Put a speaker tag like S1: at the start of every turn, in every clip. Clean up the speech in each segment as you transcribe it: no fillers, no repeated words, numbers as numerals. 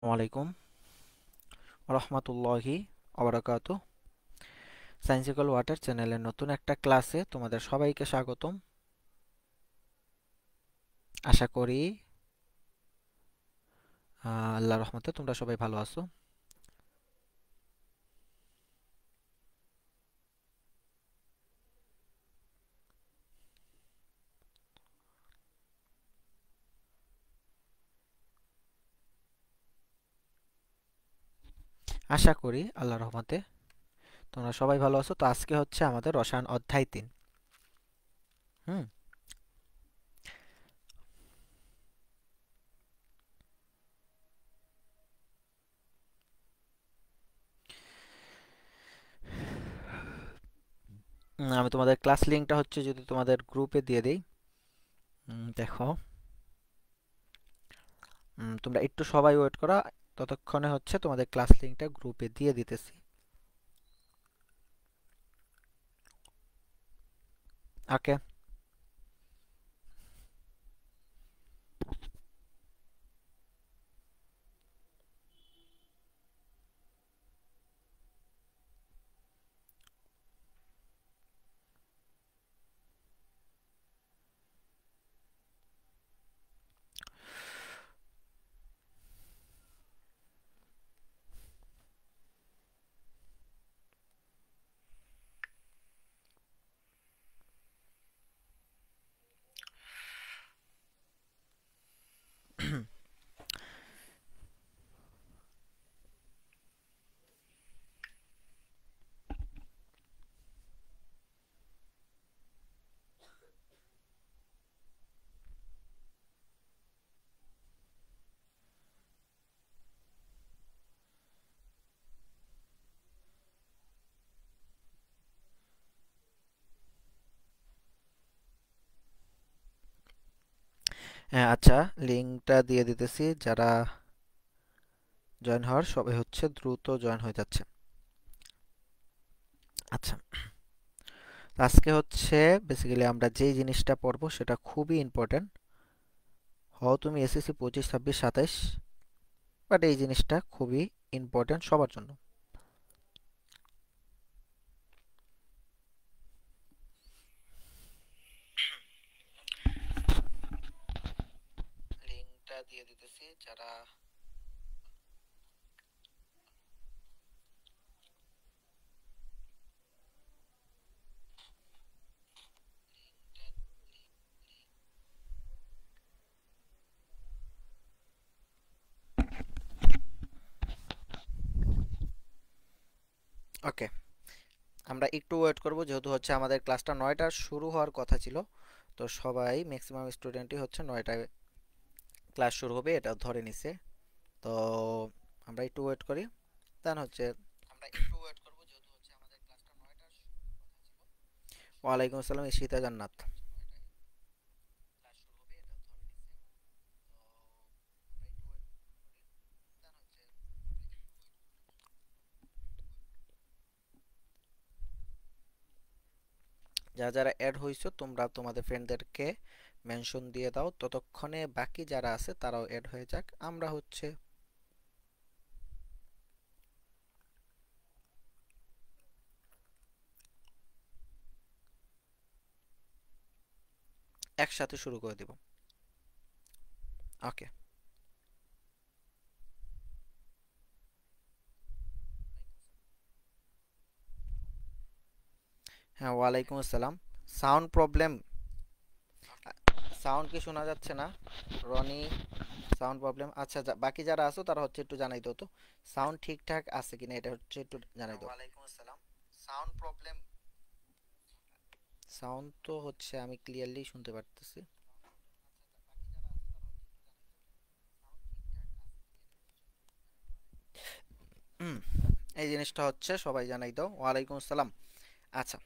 S1: ওয়ালাইকুম রহমতুল্লাহি আবরাকাতু। সায়েন্সিক্যাল ওয়াটার চ্যানেলের নতুন একটা ক্লাসে তোমাদের সবাইকে স্বাগতম। আশা করি আল্লাহর রহমতে তোমরা সবাই ভালো আছো। আশা করি আল্লাহর রহমতে তোমরা সবাই ভালো আছো। তো আজকে হচ্ছে আমাদের রসায়ন অধ্যায় 3। হুম। আমি তোমাদের ক্লাস লিঙ্কটা হচ্ছে যদি তোমাদের গ্রুপে দিয়ে দেই। দেখো, তোমরা একটু সবাই ওয়েট করো, ততক্ষণে হচ্ছে তোমাদের ক্লাস লিঙ্কটা গ্রুপে দিয়ে দিতেছি। ওকে। হ্যাঁ, আচ্ছা, লিঙ্কটা দিয়ে দিতেছি। যারা জয়েন হওয়ার সবাই হচ্ছে দ্রুত জয়েন হয়ে যাচ্ছে। আচ্ছা, আজকে হচ্ছে বেসিক্যালি আমরা যেই জিনিসটা পড়বো সেটা খুবই ইম্পর্টেন্ট। হও তুমি এসএসসি 25, 26, 27, বাট এই জিনিসটা খুবই ইম্পর্টেন্ট সবার জন্য। লিঙ্কটা দিয়ে দিতেছি। যারা ওকে, আমরা একটু ওয়েট করব, যেহেতু হচ্ছে আমাদের ক্লাসটা 9টার শুরু হওয়ার কথা ছিল। তো সবাই ম্যাক্সিমাম স্টুডেন্টই হচ্ছে 9টায় ক্লাস শুরু হবে এটা ধরে নিছে। তো আমরা একটু ওয়েট করি, দেন হচ্ছে আমরা একটু ওয়েট করব, যেহেতু হচ্ছে আমাদের ক্লাসটা 9টার কথা ছিল। ওয়ালাইকুম আসসালাম, ঈশিতা জান্নাত। ক্লাস শুরু হবে এটা ধরে নিছে। তো আমরা একটু ওয়েট করি, দেন হচ্ছে যারা যারা অ্যাড হইছো তোমরা তোমাদের ফ্রেন্ডদেরকে মেনশন দিয়ে দাও, ততক্ষণে বাকি যারা আছে তারাও অ্যাড হয়ে যাক। আমরা হচ্ছে একসাথে শুরু করে দিব। ওকে। হ্যাঁ, ওয়ালাইকুম আসসালাম। Sound problem? সাউন্ড কি শোনা যাচ্ছে না? Roni, sound problem? আচ্ছা, বাকি যারা আছো তারা হচ্ছে একটু জানাই দাও তো সাউন্ড ঠিকঠাক আছে কিনা, এটা হচ্ছে একটু জানাই দাও। ওয়ালাইকুম আসসালাম। Sound problem? সাউন্ড তো হচ্ছে আমি ক্লিয়ারলি শুনতে পারতেছি। হুম, এই জিনিসটা হচ্ছে সবাই জানাই দাও। ওয়ালাইকুম আসসালাম। আচ্ছা,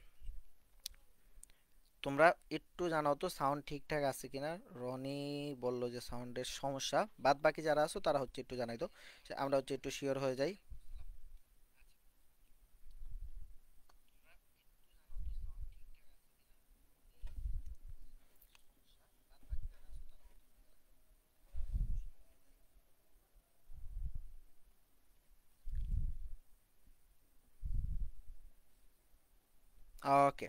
S1: তোমরা একটু জানাও তো সাউন্ড ঠিকঠাক আছে কিনা। রনি বলল যে সাউন্ডের সমস্যা। বাদ বাকি যারা আছো তারা হচ্ছে একটু জানাই দাও, আমরা হচ্ছে একটু শিওর হয়ে যাই। ওকে।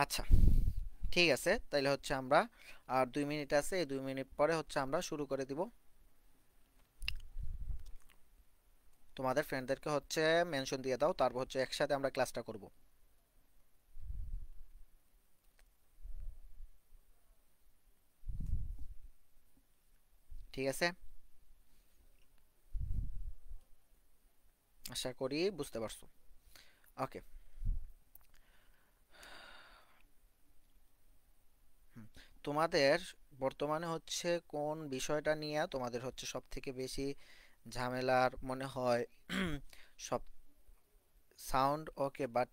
S1: আচ্ছা, ঠিক আছে, তাইলে হচ্ছে আমরা আর 2 মিনিট আছে, এই 2 মিনিট পরে হচ্ছে আমরা শুরু করে দিব। তোমাদের ফ্রেন্ডদেরকে হচ্ছে মেনশন দিয়ে দাও, তারপর হচ্ছে একসাথে আমরা ক্লাসটা করব। ঠিক আছে, আশা করি বুঝতে পারছো। ওকে। তোমাদের বর্তমানে হচ্ছে কোন বিষয়টা নিয়ে তোমাদের হচ্ছে সব থেকে বেশি ঝামেলার মনে হয়? সব সাউন্ড ওকে, বাট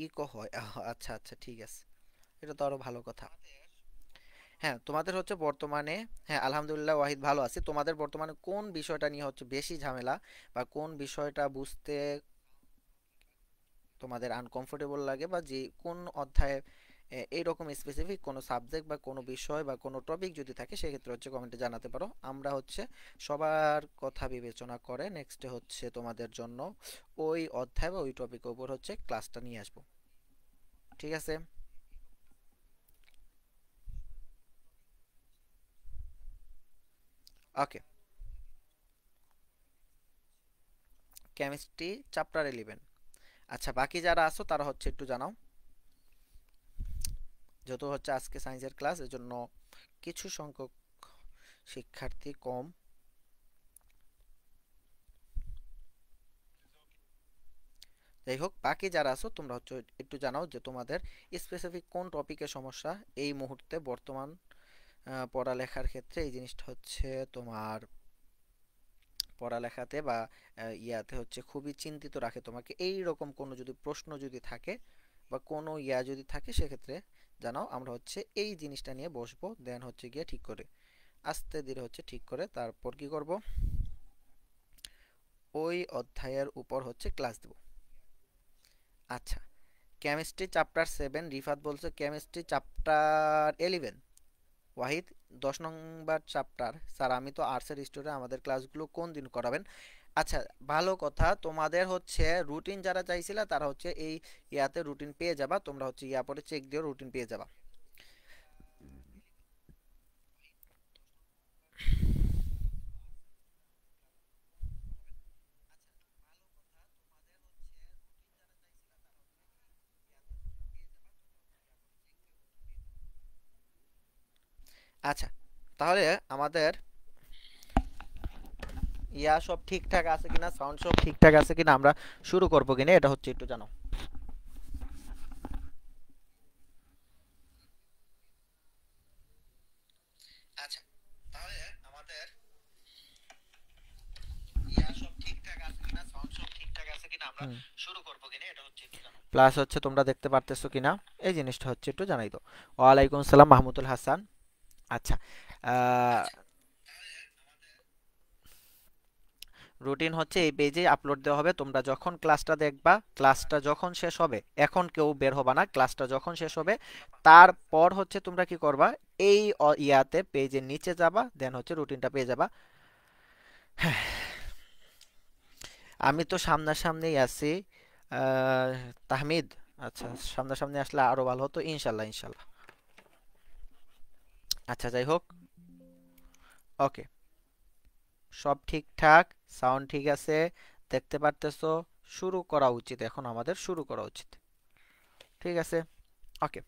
S1: ইকো হয়। আচ্ছা আচ্ছা, ঠিক আছে, এটা তো আরো ভালো কথা। হ্যাঁ, তোমাদের হচ্ছে বর্তমানে, হ্যাঁ আলহামদুলিল্লাহ ওয়াহিদ ভালো আছি। তোমাদের বর্তমানে কোন বিষয়টা নিয়ে হচ্ছে বেশি ঝামেলা, বা কোন বিষয়টা বুঝতে তোমাদের আনকমফোর্টেবল লাগে, বা যে কোন অধ্যায়ে এইরকম স্পেসিফিক কোনো সাবজেক্ট বা কোনো বিষয় বা কোনো টপিক যদি থাকে, সেক্ষেত্রে হচ্ছে কমেন্টে জানাতে পারো। আমরা হচ্ছে সবার কথা বিবেচনা করে নেক্সটে হচ্ছে তোমাদের জন্য ওই অধ্যায় বা ওই টপিকের উপর হচ্ছে ক্লাসটা নিয়ে আসবো। ঠিক আছে। ওকে। Chemistry chapter 11। আচ্ছা, বাকি যারা আছো তারা হচ্ছে একটু জানাও, যেহেতু হচ্ছে আজকে সায়েন্সের ক্লাস, এজন্য কিছু সংখ্যক শিক্ষার্থী কম। যাই হোক, বাকি যারা আছো তোমরা হচ্ছে একটু জানাও যে তোমাদের স্পেসিফিক কোন টপিকের সমস্যা এই মুহূর্তে বর্তমান পড়ালেখার ক্ষেত্রে। এই জিনিসটা হচ্ছে তোমার পড়ালেখাতে বা ইয়াতে হচ্ছে খুবই চিন্তিত রাখে তোমাকে। এই রকম কোনো যদি প্রশ্ন যদি থাকে বা কোনো ইয়া যদি থাকে, সেক্ষেত্রে জানাও। আমরা হচ্ছে এই জিনিসটা নিয়ে বসবো, দেন হচ্ছে গিয়ে ঠিক করে আস্তে ধীরে হচ্ছে ঠিক করে তারপর কি করব, ওই অধ্যায়ের উপর হচ্ছে ক্লাস দেব। আচ্ছা, কেমিস্ট্রি চ্যাপ্টার 7, রিফাত বলছে কেমিস্ট্রি চ্যাপ্টার 11। ওয়াহিদ 10 নম্বর চ্যাপ্টার। স্যার আমি তো আর্টসের স্টুডেন্ট, আমাদের ক্লাসগুলো কোন দিন করাবেন? আচ্ছা, ভালো কথা, তোমাদের হচ্ছে রুটিন যারা চাইছিলা তারা হচ্ছে এই ইয়াতে রুটিন পেয়ে যাবা। তোমরা হচ্ছে ইয়া পরে চেক দিও, রুটিন পেয়ে যাবা। আচ্ছা, তাহলে আমাদের ইয়া সব ঠিকঠাক আছে কিনা, সাউন্ড সব ঠিকঠাক আছে কিনা, আমরা শুরু করবো কিনা, এটা হচ্ছে একটু জানো। আচ্ছা, তাহলে আমাদের ইয়া সব ঠিকঠাক আছে কিনা, সাউন্ড সব ঠিকঠাক আছে কিনা, আমরা শুরু করবো কিনা, এটা হচ্ছে একটু জানো। প্লাস হচ্ছে তোমরা দেখতে পারতেছো কিনা, এই জিনিসটা হচ্ছে একটু জানাই দাও। ওয়ালাইকুম আসসালাম মাহমুদুল হাসান। আচ্ছা, রুটিন হচ্ছে এই পেজে আপলোড দেওয়া হবে। তোমরা যখন ক্লাসটা দেখবা, ক্লাসটা যখন শেষ হবে, এখন কেউ বের হবা না, ক্লাসটা যখন শেষ হবে তারপর হচ্ছে তোমরা কি করবা, এই ইয়াতে পেজের নিচে যাবা, দেন হচ্ছে রুটিনটা পেয়ে যাবা। আমি তো সামনাসামনি আছি। আহ, তাহমিদ, আচ্ছা, সামনাসামনি আসলে আরো ভালো হতো। ইনশাল্লাহ ইনশাল্লাহ। আচ্ছা, যাই হোক। ওকে, সব ঠিকঠাক, সাউন্ড ঠিক আছে, দেখতে পারতেছো। শুরু করা উচিত, এখন আমাদের শুরু করা উচিত। ঠিক আছে। ওকে,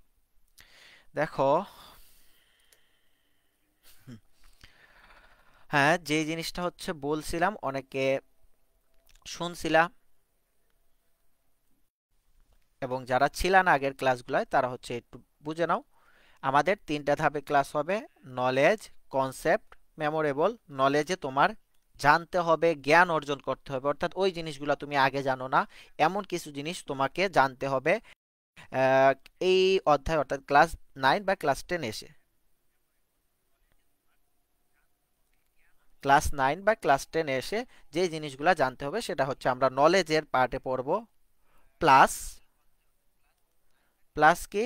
S1: দেখো। হুম, হ্যাঁ, যে জিনিসটা হচ্ছে বলছিলাম, অনেকে শুনছিলা, এবং যারা ছিলা না আগের ক্লাসগুলোয় তারা হচ্ছে একটু বুঝে নাও। আমাদের 3টা ধাপে ক্লাস হবে: নলেজ, কনসেপ্ট, মেমোরেবল। নলেজে তোমার জানতে হবে, জ্ঞান অর্জন করতে হবে, অর্থাৎ ওই জিনিসগুলো তুমি আগে জানো না, এমন কিছু জিনিস তোমাকে জানতে হবে আহ, এই অধ্যায় অর্থাৎ ক্লাস 9 বা ক্লাস 10 এসে। ক্লাস 9 বা ক্লাস 10 এসে যে জিনিসগুলো জানতে হবে সেটা হচ্ছে আমরা নলেজের পার্টে পড়ব। প্লাস, প্লাস কি,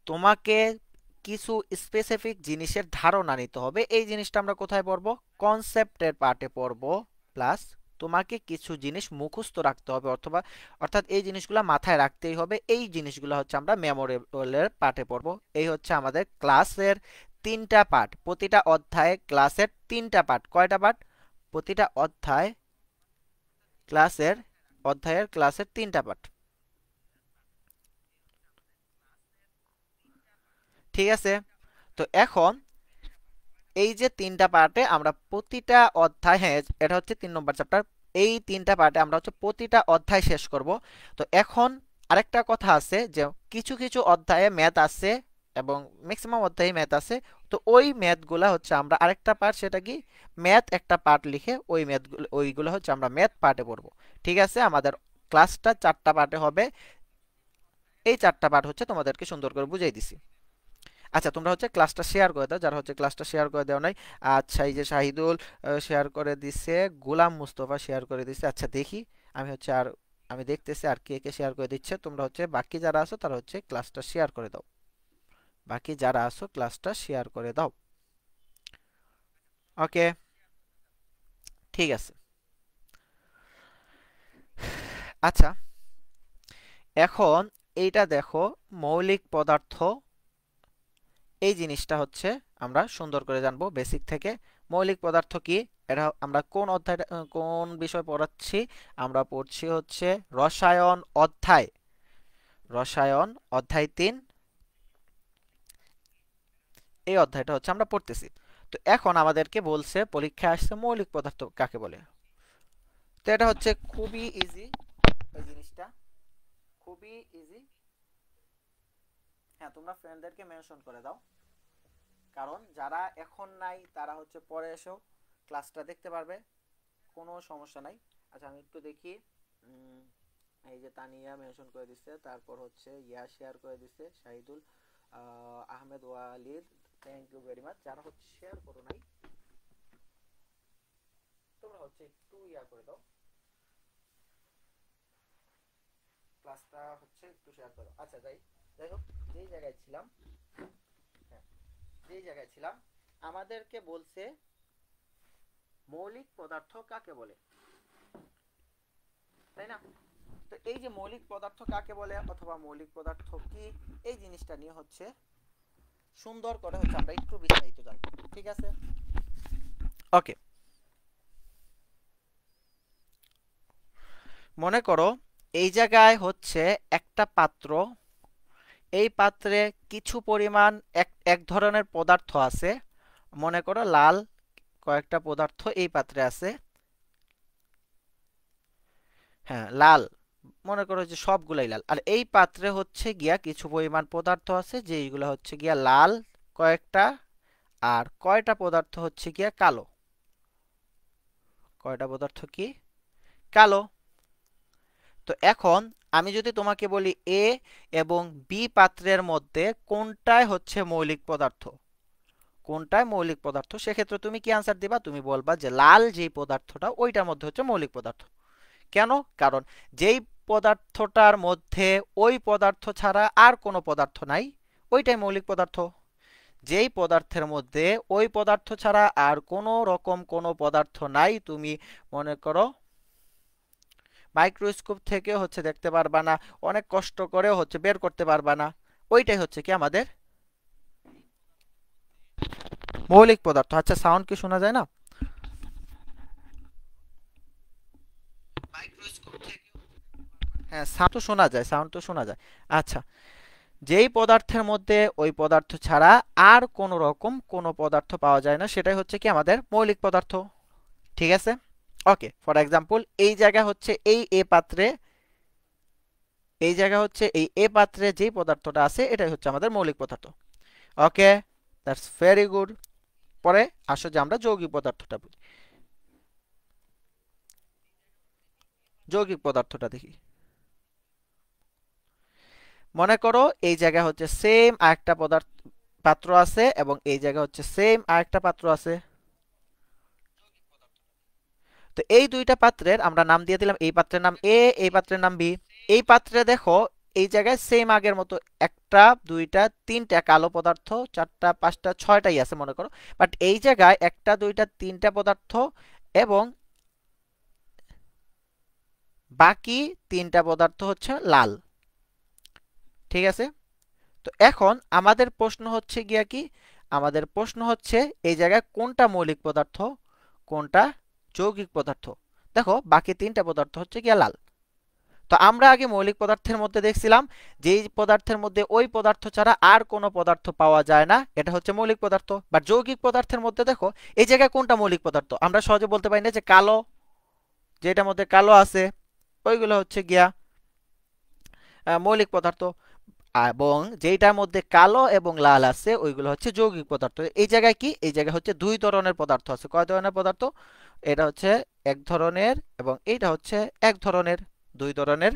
S1: তোমাকে কিছু স্পেসিফিক জিনিসের ধারণা নিতে হবে। এই জিনিসটা আমরা কোথায় পড়বো? কনসেপ্টের পার্টে পড়বো। প্লাস তোমাকে কিছু জিনিস মুখস্থ রাখতে হবে, অথবা অর্থাৎ এই জিনিসগুলো মাথায় রাখতেই হবে। এই জিনিসগুলো হচ্ছে আমরা মেমোরেবলের পার্টে পড়বো। এই হচ্ছে আমাদের ক্লাসের 3টা পার্ট। প্রতিটা অধ্যায়ে ক্লাসের 3টা পার্ট। কয়টা পার্ট? প্রতিটা ক্লাসের 3টা পার্ট। ঠিক আছে? তো এখন এই যে 3টা পার্টে আমরা প্রতিটা অধ্যায়, হ্যাঁ এটা হচ্ছে 3 নম্বর চ্যাপ্টার, এই 3টা পার্টে আমরা হচ্ছে প্রতিটা অধ্যায় শেষ করব। তো এখন আরেকটা কথা আছে যে কিছু কিছু অধ্যায়ে ম্যাথ আছে এবং ম্যাক্সিমাম অধ্যায়ে ম্যাথ আছে। তো ওই ম্যাথগুলা হচ্ছে আমরা আরেকটা পার্ট, সেটা কি ম্যাথ একটা পার্ট লিখে ওই ম্যাথগুলো ওইগুলো হচ্ছে আমরা ম্যাথ পার্টে পড়ব। ঠিক আছে? আমাদের ক্লাসটা 4টা পার্টে হবে। এই 4টা পার্ট হচ্ছে তোমাদেরকে সুন্দর করে বুঝাই দিছি। আচ্ছা, তোমরা হচ্ছে ক্লাসটা শেয়ার করে দাও যারা হচ্ছে ক্লাসটা শেয়ার করে দেওয়া নাই। আচ্ছা, এই যে শাহিদুল শেয়ার করে দিছে, গোলাম মুস্তফা শেয়ার করে দিছে। আচ্ছা দেখি, আমি হচ্ছে আর আমি দেখতেছি আর কে কে শেয়ার করে দিচ্ছে। তোমরা হচ্ছে বাকি যারা আছো তারা হচ্ছে ক্লাসটা শেয়ার করে দাও। বাকি যারা আছো ক্লাসটা শেয়ার করে দাও। ওকে, ঠিক আছে। আচ্ছা, এখন এইটা দেখো, মৌলিক পদার্থ, এই জিনিসটা হচ্ছে আমরা সুন্দর করে জানবো বেসিক থেকে। মৌলিক পদার্থ কি, এটা আমরা কোন অধ্যায়টা কোন বিষয় পড়াচ্ছি? আমরা পড়ছি হচ্ছে রসায়ন অধ্যায়। রসায়ন অধ্যায় 3, এই অধ্যায়টা হচ্ছে আমরা পড়তেছি। তো এখন আমাদেরকে বলছে, পরীক্ষায় আসছে মৌলিক পদার্থ কাকে বলে। তো এটা হচ্ছে খুবই ইজি, এই জিনিসটা খুবই ইজি। হ্যাঁ, তোমরা ফ্রেন্ডদেরকে মেনশন করে দাও, কারণ যারা এখন নাই তারা হচ্ছে পরে এসেও ক্লাসটা দেখতে পারবে, কোনো সমস্যা নাই। আচ্ছা আমি একটু দেখি, এই যে তানিয়া মেনশন করে দিচ্ছে, তারপর হচ্ছে ইয়া শেয়ার করে দিচ্ছে, Shahidul Ahmed Walid, thank you very much. যারা হচ্ছে শেয়ার করো নাই তোমরা হচ্ছে একটু ইয়া করে দাও, ক্লাসটা হচ্ছে একটু শেয়ার করো। আচ্ছা যাই যাই হোক, যেই জায়গায় ছিলাম, হ্যাঁ যেই জায়গায় ছিলাম, আমাদেরকে বলছে মৌলিক পদার্থ কাকে বলে, তাই না? তো এই যে মৌলিক পদার্থ কাকে বলে অথবা মৌলিক পদার্থ কি, এই জিনিসটা নিয়ে হচ্ছে সুন্দর করে হচ্ছে আমরা একটু বিস্তারিত জানবো। ঠিক আছে? ওকে, মনে করো এই জায়গায় হচ্ছে একটা পাত্র, এই পাত্রে কিছু পরিমাণ এক ধরনের পদার্থ আছে। মনে করো লাল কয়েকটা পদার্থ এই পাত্রে আছে। হ্যাঁ লাল, মনে করো যে সবগুলাই লাল। আর এই পাত্রে হচ্ছে গিয়া কিছু পরিমাণ পদার্থ আছে যেইগুলো হচ্ছে গিয়া লাল কয়েকটা, আর কয়টা পদার্থ হচ্ছে গিয়া কালো। কয়টা পদার্থ কি কালো। তো এখন আমি যদি তোমাকে বলি এ এবং বি পাত্রের মধ্যে কোনটায় হচ্ছে মৌলিক পদার্থ, কোনটায় মৌলিক পদার্থ, সেক্ষেত্রে তুমি কি আনসার দিবা? তুমি বলবা যে লাল যেই পদার্থটা ওইটার মধ্যে হচ্ছে মৌলিক পদার্থ। কেন? কারণ যেই পদার্থটার মধ্যে ওই পদার্থ ছাড়া আর কোনো পদার্থ নাই, ওইটাই মৌলিক পদার্থ। যেই পদার্থের মধ্যে ওই পদার্থ ছাড়া আর কোনো রকম কোনো পদার্থ নাই, তুমি মনে করো মাইক্রোস্কোপ থেকে হচ্ছে দেখতে পারবা না, অনেক কষ্ট করেও হচ্ছে বের করতে পারবা না, ওইটাই হচ্ছে কি আমাদের মৌলিক পদার্থ। আচ্ছা সাউন্ড কি শোনা যায় না? হ্যাঁ সাউন্ড তো শোনা যায়, সাউন্ড তো শোনা যায়। আচ্ছা, যেই পদার্থের মধ্যে ওই পদার্থ ছাড়া আর কোনো রকম কোনো পদার্থ পাওয়া যায় না, সেটাই হচ্ছে কি আমাদের মৌলিক পদার্থ। ঠিক আছে? ওকে, ফর এক্সাম্পল এই জায়গা হচ্ছে এই এ পাত্রে, এই জায়গা হচ্ছে এই এ পাত্রে যেই পদার্থটা আছে এটাই হচ্ছে আমাদের মৌলিক পদার্থ। ওকে, দ্যাটস ভেরি গুড। পরে আসো যে আমরা যৌগিক পদার্থটা বুঝি। যৌগিক পদার্থটা দেখি। মনে করো এই জায়গা হচ্ছে সেম আরেকটা পদার্থ পাত্র আছে এবং এই জায়গা হচ্ছে সেম আরেকটা পাত্র আছে। তো এই দুইটা পাত্রের আমরা নাম দিয়ে দিলাম, এই পাত্রের নাম এ, এই পাত্রের নাম বি। এই পাত্রে দেখো এই জায়গায় সেম আগের মতো একটা দুইটা তিনটা কালো পদার্থ, চারটা পাঁচটা ছয়টাই আছে মনে করো, বাট এই জায়গায় একটা দুইটা তিনটা পদার্থ এবং বাকি তিনটা পদার্থ হচ্ছে লাল। ঠিক আছে, তো এখন আমাদের প্রশ্ন হচ্ছে গিয়া কি, আমাদের প্রশ্ন হচ্ছে এই জায়গায় কোনটা মৌলিক পদার্থ কোনটা যৌগিক পদার্থ। দেখো বাকি তিনটা পদার্থ হচ্ছে গিয়া লাল। তো আমরা আগে মৌলিক পদার্থের মধ্যে দেখছিলাম যেই পদার্থের মধ্যে ওই পদার্থ ছাড়া আর কোনো পদার্থ পাওয়া যায় না এটা হচ্ছে মৌলিক পদার্থ। বা যৌগিক পদার্থের মধ্যে দেখো এই জায়গায় কোনটা মৌলিক পদার্থ, আমরা সহজে বলতে পারি না যে কালো, যেটার মধ্যে কালো আছে ওইগুলো হচ্ছে গিয়া মৌলিক পদার্থ, এবং যেটার মধ্যে কালো এবং লাল আছে ওইগুলো হচ্ছে যৌগিক পদার্থ। এই জায়গায় কি, এই জায়গায় হচ্ছে দুই ধরনের পদার্থ আছে। কয় ধরনের পদার্থ, এটা হচ্ছে এক ধরনের এবং এইটা হচ্ছে এক ধরনের, দুই ধরনের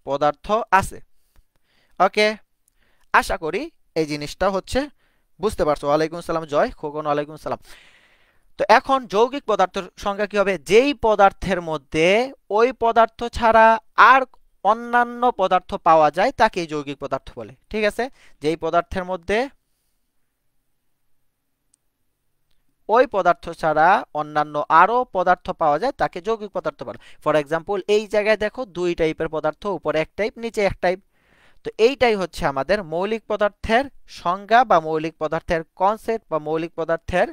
S1: পদার্থ আছে। ওকে, আশা করি এই জিনিসটা হচ্ছে বুঝতে পারছো। ওয়ালাইকুম সালাম জয় খোকন, ওয়ালাইকুম সালাম। তো এখন যৌগিক পদার্থের সংজ্ঞা কি হবে, যেই পদার্থের মধ্যে ওই পদার্থ ছাড়া আর অন্যান্য পদার্থ পাওয়া যায় তাকেই যৌগিক পদার্থ বলে। ঠিক আছে, যেই পদার্থের মধ্যে ওই পদার্থ ছাড়া অন্যান্য আরো পদার্থ পাওয়া যায় তাকে যৌগিক পদার্থ বলে। ফর এক্সাম্পল এই জায়গায় দেখো দুই টাইপের পদার্থ, উপরে এক টাইপ নিচে এক টাইপ। তো এইটাই হচ্ছে আমাদের মৌলিক পদার্থের সংজ্ঞা বা মৌলিক পদার্থের কনসেপ্ট বা মৌলিক পদার্থের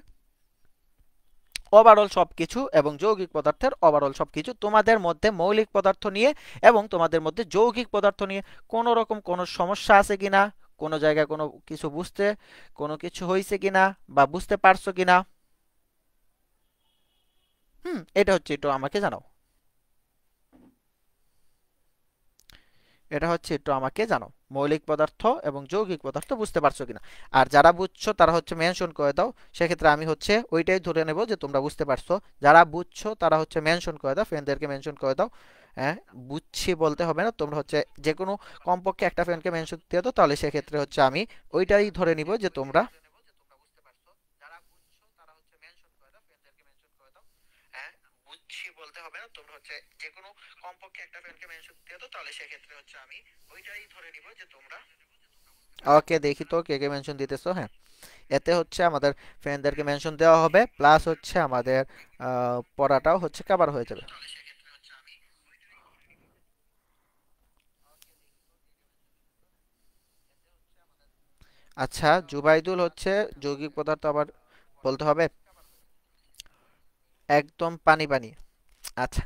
S1: ওভারঅল সবকিছু এবং যৌগিক পদার্থের ওভারঅল সবকিছু। তোমাদের মধ্যে মৌলিক পদার্থ নিয়ে এবং তোমাদের মধ্যে যৌগিক পদার্থ নিয়ে কোনো রকম কোনো সমস্যা আছে কিনা, কোনো জায়গায় কোনো কিছু বুঝতে কোনো কিছু হয়েছে কিনা বা বুঝতে পারছো কিনা, এটা হচ্ছে একটু আমাকে জানাও, এটা হচ্ছে একটু আমাকে জানাও মৌলিক পদার্থ এবং যৌগিক পদার্থ বুঝতে পারছো কিনা। আর যারা বুঝছো তারা হচ্ছে মেনশন করে দাও, সেক্ষেত্রে আমি হচ্ছে ওইটাই ধরে নেব যে তোমরা বুঝতে পারছো। যারা বুঝছো তারা হচ্ছে মেনশন করে দাও, ফ্রেন্ডদেরকে মেনশন করে দাও। হ্যাঁ, বুঝছি বলতে হবে না, তোমরা হচ্ছে যে কোনো কমপক্ষে একটা ফ্রেন্ডকে মেনশন দিয়ে দাও, তাহলে সেক্ষেত্রে হচ্ছে আমি ওইটাই ধরে নিব যে তোমরা হ্যাঁ, বুঝছি বলতে হবে না, তোমরা হচ্ছে যে কোনো কমপক্ষে একটা ফ্রেন্ডকে মেনশন দিয়ে দাও, তাহলে সেক্ষেত্রে হচ্ছে আমি ওইটাই ধরে নিব যে তোমরা। ওকে, দেখি তো কে কে মেনশন দিতেছো। হ্যাঁ, এতে হচ্ছে আমাদের ফ্রেন্ডদেরকে মেনশন দেওয়া হবে, প্লাস হচ্ছে আমাদের পড়াটাও হচ্ছে কভার হয়ে যাবে। আচ্ছা, জুবাইদুল হচ্ছে যৌগিক পদার্থ আবার বলতে হবে, একদম পানি পানি। আচ্ছা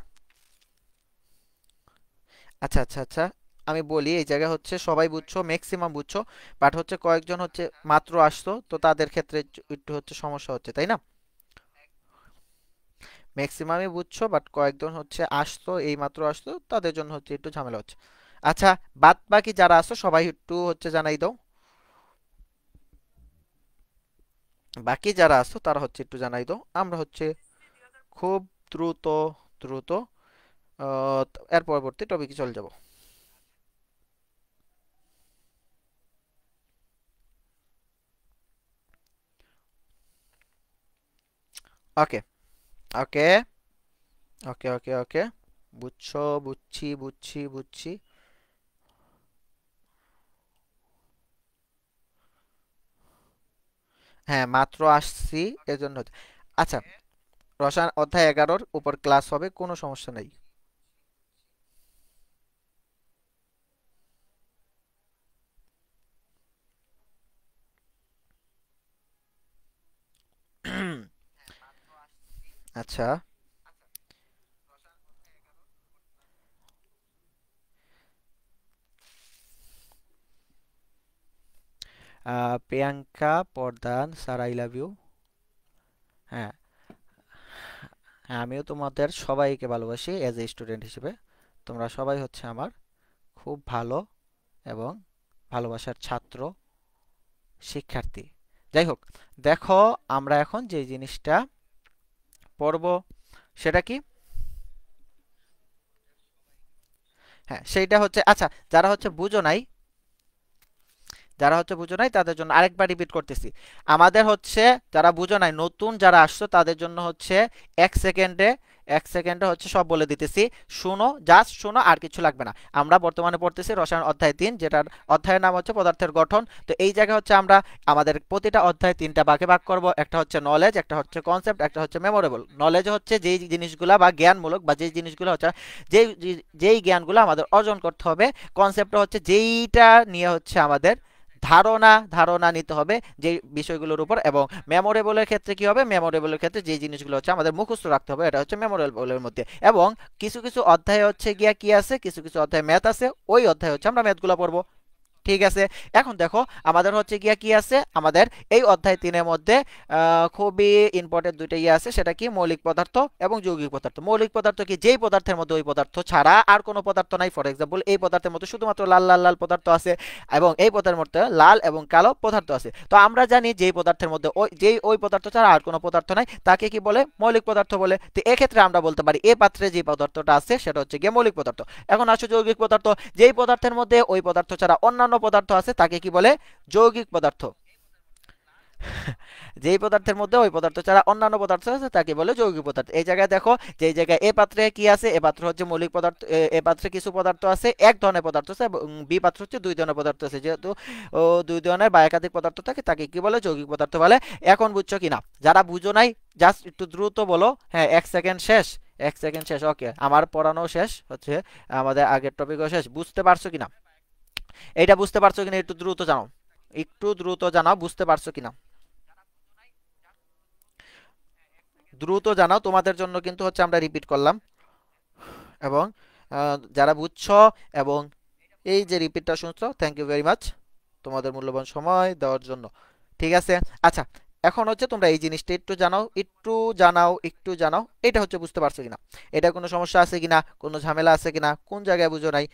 S1: আচ্ছা আচ্ছা আচ্ছা, আমি বলি এই জায়গায় হচ্ছে সবাই বুঝছো, ম্যাক্সিমাম বুঝছো, বাট হচ্ছে কয়েকজন হচ্ছে মাত্র আসতো, তো তাদের ক্ষেত্রে একটু হচ্ছে সমস্যা হচ্ছে, তাই না? ম্যাক্সিমামই বুঝছো বাট কয়েকজন হচ্ছে আসতো, এই মাত্র আসতো, তাদের জন্য হচ্ছে একটু ঝামেলা হচ্ছে। আচ্ছা, বাদ বাকি যারা আসো সবাই একটু হচ্ছে জানাই দাও, বাকি যারা আসো তারা হচ্ছে একটু জানাই দাও, আমরা হচ্ছে খুব দ্রুত দ্রুত এর পরবর্তী টপিকে চলে যাব। ওকে ওকে ওকে ওকে ওকে, বুঝছো, বুঝছি বুঝছি বুঝছি। হ্যাঁ, মাত্র আসছি এজন্য আচ্ছা, রসায়ন অধ্যায় 11-র উপর ক্লাস হবে, কোনো সমস্যা নেই। আচ্ছা, প্রিয়াঙ্কা প্রধান স্যার, আই লাভ ইউ। হ্যাঁ, হ্যাঁ, আমিও তোমাদের সবাইকে ভালোবাসি এজ এ স্টুডেন্ট হিসেবে। তোমরা সবাই হচ্ছে আমার খুব ভালো এবং ভালোবাসার ছাত্র শিক্ষার্থী। যাই হোক, দেখো আমরা এখন যে জিনিসটা পড়ব সেটা কি, হ্যাঁ সেইটা হচ্ছে, আচ্ছা যারা হচ্ছে বুঝো নাই, যারা হচ্ছে বুঝো নাই তাদের জন্য আরেকবার রিপিট করতেছি। আমাদের হচ্ছে যারা বুঝো নাই নতুন যারা আসছো তাদের জন্য হচ্ছে 1 সেকেন্ডে এক সেকেন্ডে হচ্ছে সব বলে দিতেছি, শুনো, জাস্ট শুনো, আর কিছু লাগবে না। আমরা বর্তমানে পড়তেছি রসায়ন অধ্যায় 3, যেটার অধ্যায়ের নাম হচ্ছে পদার্থের গঠন। তো এই জায়গায় হচ্ছে আমরা আমাদের প্রতিটা অধ্যায় তিনটা ভাগে ভাগ করব। একটা হচ্ছে নলেজ, একটা হচ্ছে কনসেপ্ট, একটা হচ্ছে মেমোরেবল। নলেজ হচ্ছে যেই জিনিসগুলা বা জ্ঞানমূলক বা যেই জিনিসগুলো হচ্ছে যেই যেই জ্ঞানগুলো আমাদের অর্জন করতে হবে। কনসেপ্ট হচ্ছে যেইটা নিয়ে হচ্ছে আমাদের ধারণা ধারণা নিতে হবে যে বিষয়গুলোর উপর। এবং মেমোরেবলের ক্ষেত্রে কি হবে, মেমোরেবলের ক্ষেত্রে যে জিনিসগুলো হচ্ছে আমাদের মুখস্থ রাখতে হবে, এটা হচ্ছে মেমোরেবলের মধ্যে। এবং কিছু কিছু অধ্যায় হচ্ছে গিয়া কি আছে, কিছু কিছু অধ্যায় ম্যাথ আছে, ওই অধ্যায় হচ্ছে আমরা ম্যাথগুলো পড়বো। ঠিক আছে, এখন দেখো আমাদের হচ্ছে গিয়া কি আছে, আমাদের এই অধ্যায় 3-এর মধ্যে খুবই ইম্পর্টেন্ট দুইটা ইয়ে আছে, সেটা কি মৌলিক পদার্থ এবং যৌগিক পদার্থ। মৌলিক পদার্থ কি, যেই পদার্থের মধ্যে ওই পদার্থ ছাড়া আর কোনো পদার্থ নাই। ফর এক্সাম্পল, এই পদার্থের মধ্যে শুধুমাত্র লাল লাল লাল পদার্থ আছে, এবং এই পদার্থের মধ্যে লাল এবং কালো পদার্থ আছে। তো আমরা জানি যেই পদার্থের মধ্যে ওই পদার্থ ছাড়া আর কোনো পদার্থ নাই, তাকে কি বলে, মৌলিক পদার্থ বলে। তো এক্ষেত্রে আমরা বলতে পারি এই পাত্রে যে পদার্থটা আছে সেটা হচ্ছে গিয়ে মৌলিক পদার্থ। এখন আসো যৌগিক পদার্থ, যেই পদার্থের মধ্যে ওই পদার্থ ছাড়া অন্যান্য পদার্থ আছে তাকে কি বলে, যৌগিক পদার্থ। যেই পদার্থের মধ্যে ওই পদার্থ ছাড়া অন্যান্য পদার্থ আছে তাকে বলে যৌগিক পদার্থ। এই জায়গায় দেখো, যে জায়গায় এ পাত্রে কি আছে, এ পাত্র হচ্ছে মৌলিক পদার্থ, এ পাত্রে কিছু পদার্থ আছে, এক ধরনের পদার্থ আছে, এবং বি পাত্র হচ্ছে দুই ধরনের পদার্থ আছে। যেহেতু দুই ধরনের বা একাধিক পদার্থ থাকে তাকে কি বলে, যৌগিক পদার্থ বলে। এখন বুঝছো কিনা, যারা বুঝো নাই জাস্ট একটু দ্রুত বলো। হ্যাঁ, 1 সেকেন্ড শেষ, 1 সেকেন্ড শেষ। ওকে, আমার পড়ানো শেষ হচ্ছে, আমাদের আগের টপিকও শেষ। বুঝতে পারছো কিনা, এইটা বুঝতে পারছো কিনা একটু দ্রুত জানাও, একটু দ্রুত জানাও, বুঝতে পারছো কিনা দ্রুত জানাও। তোমাদের জন্য কিন্তু হচ্ছে আমরা রিপিট করলাম, এবং যারা বুঝছো এবং এই যে রিপিটটা শুনছো, থ্যাংক ইউ ভেরি মাচ তোমাদের মূল্যবান সময় দেওয়ার জন্য। ঠিক আছে, আচ্ছা, এখন হচ্ছে তোমরা এই জিনিসটা একটু জানাও, একটু জানাও, একটু জানাও, এটা হচ্ছে বুঝতে পারছো কিনা, এটা কোনো সমস্যা আছে কিনা, কোনো ঝামেলা আছে কিনা, কোন জায়গায় বুঝো নাই।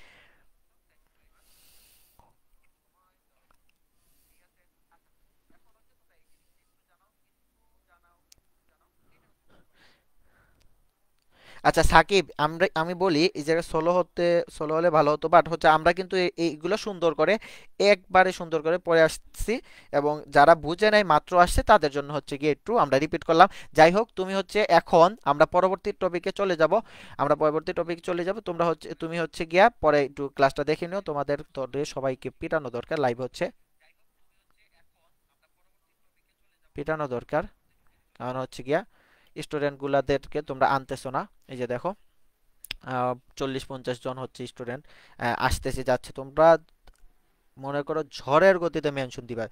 S1: আচ্ছা সাকিব, আমি বলি এই জায়গায় সোলো হলে ভালো হতো, বাট হচ্ছে আমরা কিন্তু এইগুলো সুন্দর করে, একবারে সুন্দর করে পড়ে আসছি, এবং যারা বুঝে নাই মাত্র আসছে তাদের জন্য হচ্ছে গিয়ে একটু আমরা রিপিট করলাম। যাই হোক, তুমি হচ্ছে এখন আমরা পরবর্তী টপিকে চলে যাব, আমরা পরবর্তী টপিকে চলে যাব। তুমি হচ্ছে গিয়া পরে একটু ক্লাসটা দেখে নিও, তোমাদের তোদের সবাইকে পিটানো দরকার, লাইভ হচ্ছে পিটানো দরকার, কারণ হচ্ছে গিয়া স্টুডেন্ট গুলাদেরকে তোমরা আনতেছো না। এই যে দেখো, 40-50 জন হচ্ছে স্টুডেন্ট আসতেছে যাচ্ছে। তোমরা মনে করো ঝড়ের গতিতে মেনশন দিবা,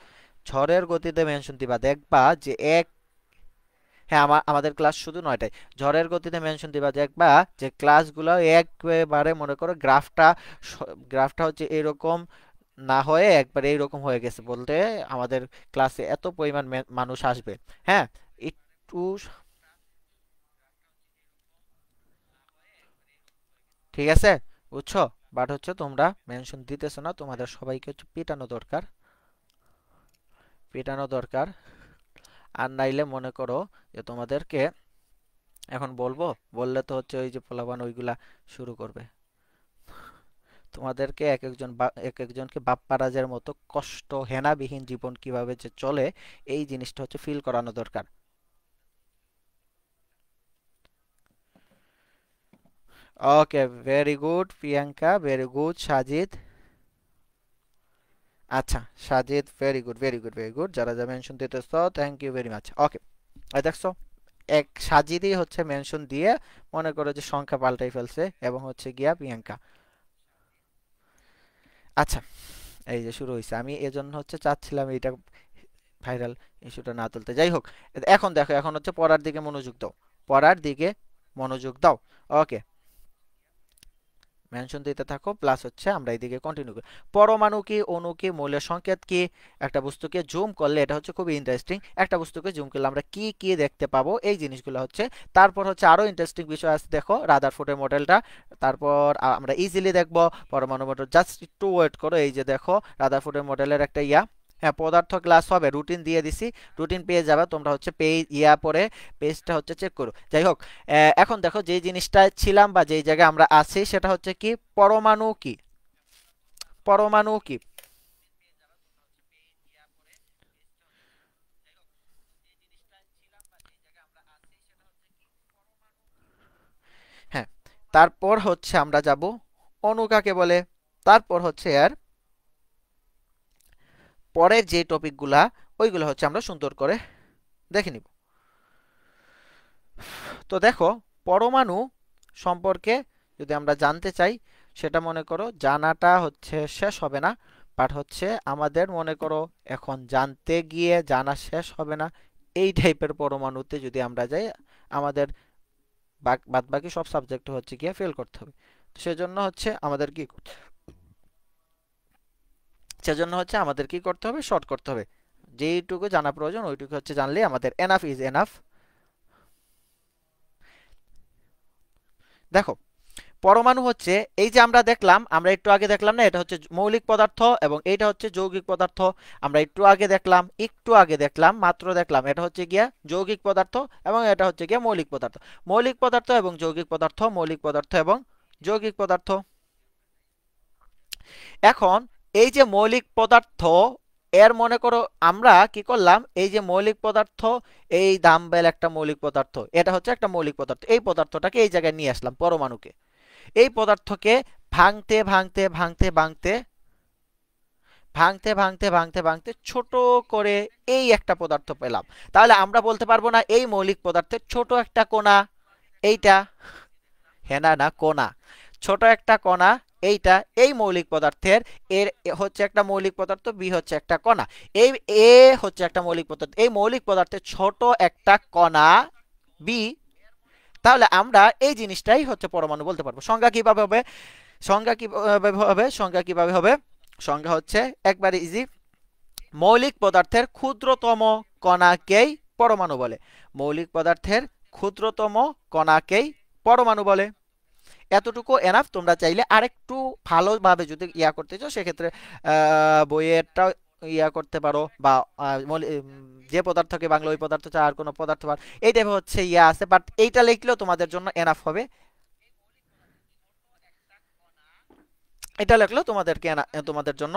S1: ঝড়ের গতিতে মেনশন দিবা, দেখবা যে হ্যাঁ, আমাদের ক্লাস শুধু 9টায়। ঝড়ের গতিতে মেনশন দিবা, দেখবা যে ক্লাসগুলো একবারে মনে করো গ্রাফটা হচ্ছে এরকম না হয়ে একবারে এইরকম হয়ে গেছে, বলতে আমাদের ক্লাসে এত পরিমাণ মানুষ আসবে। হ্যাঁ, একটু, ঠিক আছে, বুঝছো। বাট হচ্ছে তোমরা মেনশন দিতেছো না, তোমাদের সবাইকে হচ্ছে পিটানো দরকার, পেটানো দরকার। আর নাইলে মনে করো যে তোমাদেরকে এখন বলবো, বললে তো হচ্ছে ওই যে পোলাপান ওইগুলা শুরু করবে, তোমাদেরকে এক একজনকে বাপ্পারাজের মতো কষ্ট হেনাবিহীন জীবন কিভাবে যে চলে, এই জিনিসটা হচ্ছে ফিল করানো দরকার। Okay, very good Priyanka, very good Sajid. আচ্ছা Sajid, very good, very good, very good, যারা যা মেনশন দিতেছ thank you very much. Okay, দেখছো, এক সাজিদই হচ্ছে মেনশন দিয়ে মনে করো যে সংখ্যা পাল্টাই ফেলছে, এবং হচ্ছে গিয়া প্রিয়াঙ্কা। আচ্ছা, এই যে শুরু হয়েছে, আমি এজন্য হচ্ছে চাচ্ছিলাম এইটা ভাইরাল ইস্যুটা না তুলতে। যাই হোক, এখন দেখো, এখন হচ্ছে পড়ার দিকে মনোযোগ দাও, পড়ার দিকে মনোযোগ দাও। ওকে, মেনশন দিতে থাকো, প্লাস হচ্ছে আমরা এইদিকে কন্টিনিউ করি। পরমাণু কি, অণু কি, মৌলের সংকেত কি, একটা বস্তুকে জুম করলে এটা হচ্ছে খুবই ইন্টারেস্টিং, একটা বস্তুকে জুম করলে আমরা কি কি দেখতে পাবো, এই জিনিসগুলো হচ্ছে। তারপর হচ্ছে আরো ইন্টারেস্টিং বিষয় আছে, দেখো রাদারফোর্ডের মডেলটা। তারপর আমরা ইজিলি দেখবো পরমাণু মডেল, জাস্ট একটু ওয়েট করো। এই যে দেখো রাদারফোর্ডের মডেলের একটা হ্যাঁ, পদার্থ ক্লাস হবে, রুটিন দিয়ে দিছি, রুটিন পেয়ে যাবে তোমরা, হচ্ছে পেজ পরে পেজটা হচ্ছে চেক করো। যাই হোক, এখন দেখো যে জিনিসটা ছিলাম বা যেই জায়গায় আমরা আছি সেটা হচ্ছে কি, পরমাণু কি, পরমাণু কি। তারপর হচ্ছে আমরা যাব অণু কাকে বলে, তারপর হচ্ছে এর পরের যে টপিকগুলা ওইগুলো হচ্ছে আমরা সুন্দর করে দেখে নিব। তো দেখো, পরমাণু সম্পর্কে যদি আমরা জানতে চাই, সেটা মনে করো জানাটা হচ্ছে শেষ হবে না, বাট হচ্ছে আমাদের মনে করো এখন জানতে গিয়ে জানা শেষ হবে না, এই টাইপের পরমাণুতে যদি আমরা যাই, আমাদের বাদ বাকি সব সাবজেক্ট হচ্ছে গিয়ে ফেল করতে হবে। তো সেজন্য হচ্ছে আমাদের কি করতে হবে, শর্ট করতে হবে। যেইটুকু জানা প্রয়োজন ওইটুকু হচ্ছে জানলে আমাদের এনাফ ইজ এনাফ। দেখো, পরমাণু হচ্ছে, এই যে আমরা দেখলাম, আমরা একটু আগে দেখলাম না, এটা হচ্ছে মৌলিক পদার্থ এবং এইটা হচ্ছে যৌগিক পদার্থ। আমরা একটু আগে দেখলাম মাত্র দেখলাম, এটা হচ্ছে গিয়া যৌগিক পদার্থ এবং এটা হচ্ছে গিয়া মৌলিক পদার্থ। মৌলিক পদার্থ এবং যৌগিক পদার্থ, মৌলিক পদার্থ এবং যৌগিক পদার্থ। এখন এই যে মৌলিক পদার্থ, এর মনে করো আমরা কি করলাম, এই যে মৌলিক পদার্থ, এই ডাম্বেল একটা মৌলিক পদার্থ, এটা হচ্ছে একটা মৌলিক পদার্থ, এই পদার্থটাকে এই জায়গায় নিয়ে আসলাম পরমাণুকে। এই পদার্থকে ভাঙতে ভাঙতে ভাঙতে ভাঙতে ভাঙতে ভাঙতে ভাঙতে ভাঙতে ছোট করে এই একটা পদার্থ পেলাম। তাহলে আমরা বলতে পারবো না এই মৌলিক পদার্থের ছোট একটা কণা এইটা? হ্যাঁ, না না, কণা, ছোট একটা কণা এইটা এই মৌলিক পদার্থের। এর হচ্ছে একটা মৌলিক পদার্থ, বি হচ্ছে একটা কণা। এই এ হচ্ছে একটা মৌলিক পদার্থ, এই মৌলিক পদার্থের ছোট একটা কণা বি। তাহলে আমরা এই জিনিসটাই হচ্ছে পরমাণু বলতে পারবো। সংজ্ঞা কিভাবে হবে? সংজ্ঞা হচ্ছে একবারে ইজি। মৌলিক পদার্থের ক্ষুদ্রতম কণাকেই পরমাণু বলে। মৌলিক পদার্থের ক্ষুদ্রতম কণাকেই পরমাণু বলে। এতটুকু এনাফ। তোমরা চাইলে আরেকটু ভালোভাবে যদি ইয়া করতে চাও, সেক্ষেত্রে বইয়েরটা ইয়া করতে পারো, বা যে পদার্থকে বাংলা ওই পদার্থ ছাড়া আর কোনো পদার্থ এই টাইপের হচ্ছে ইয়া আছে, বাট এইটা লিখলেও তোমাদের জন্য এনাফ হবে। এটা লিখলেও তোমাদের জন্য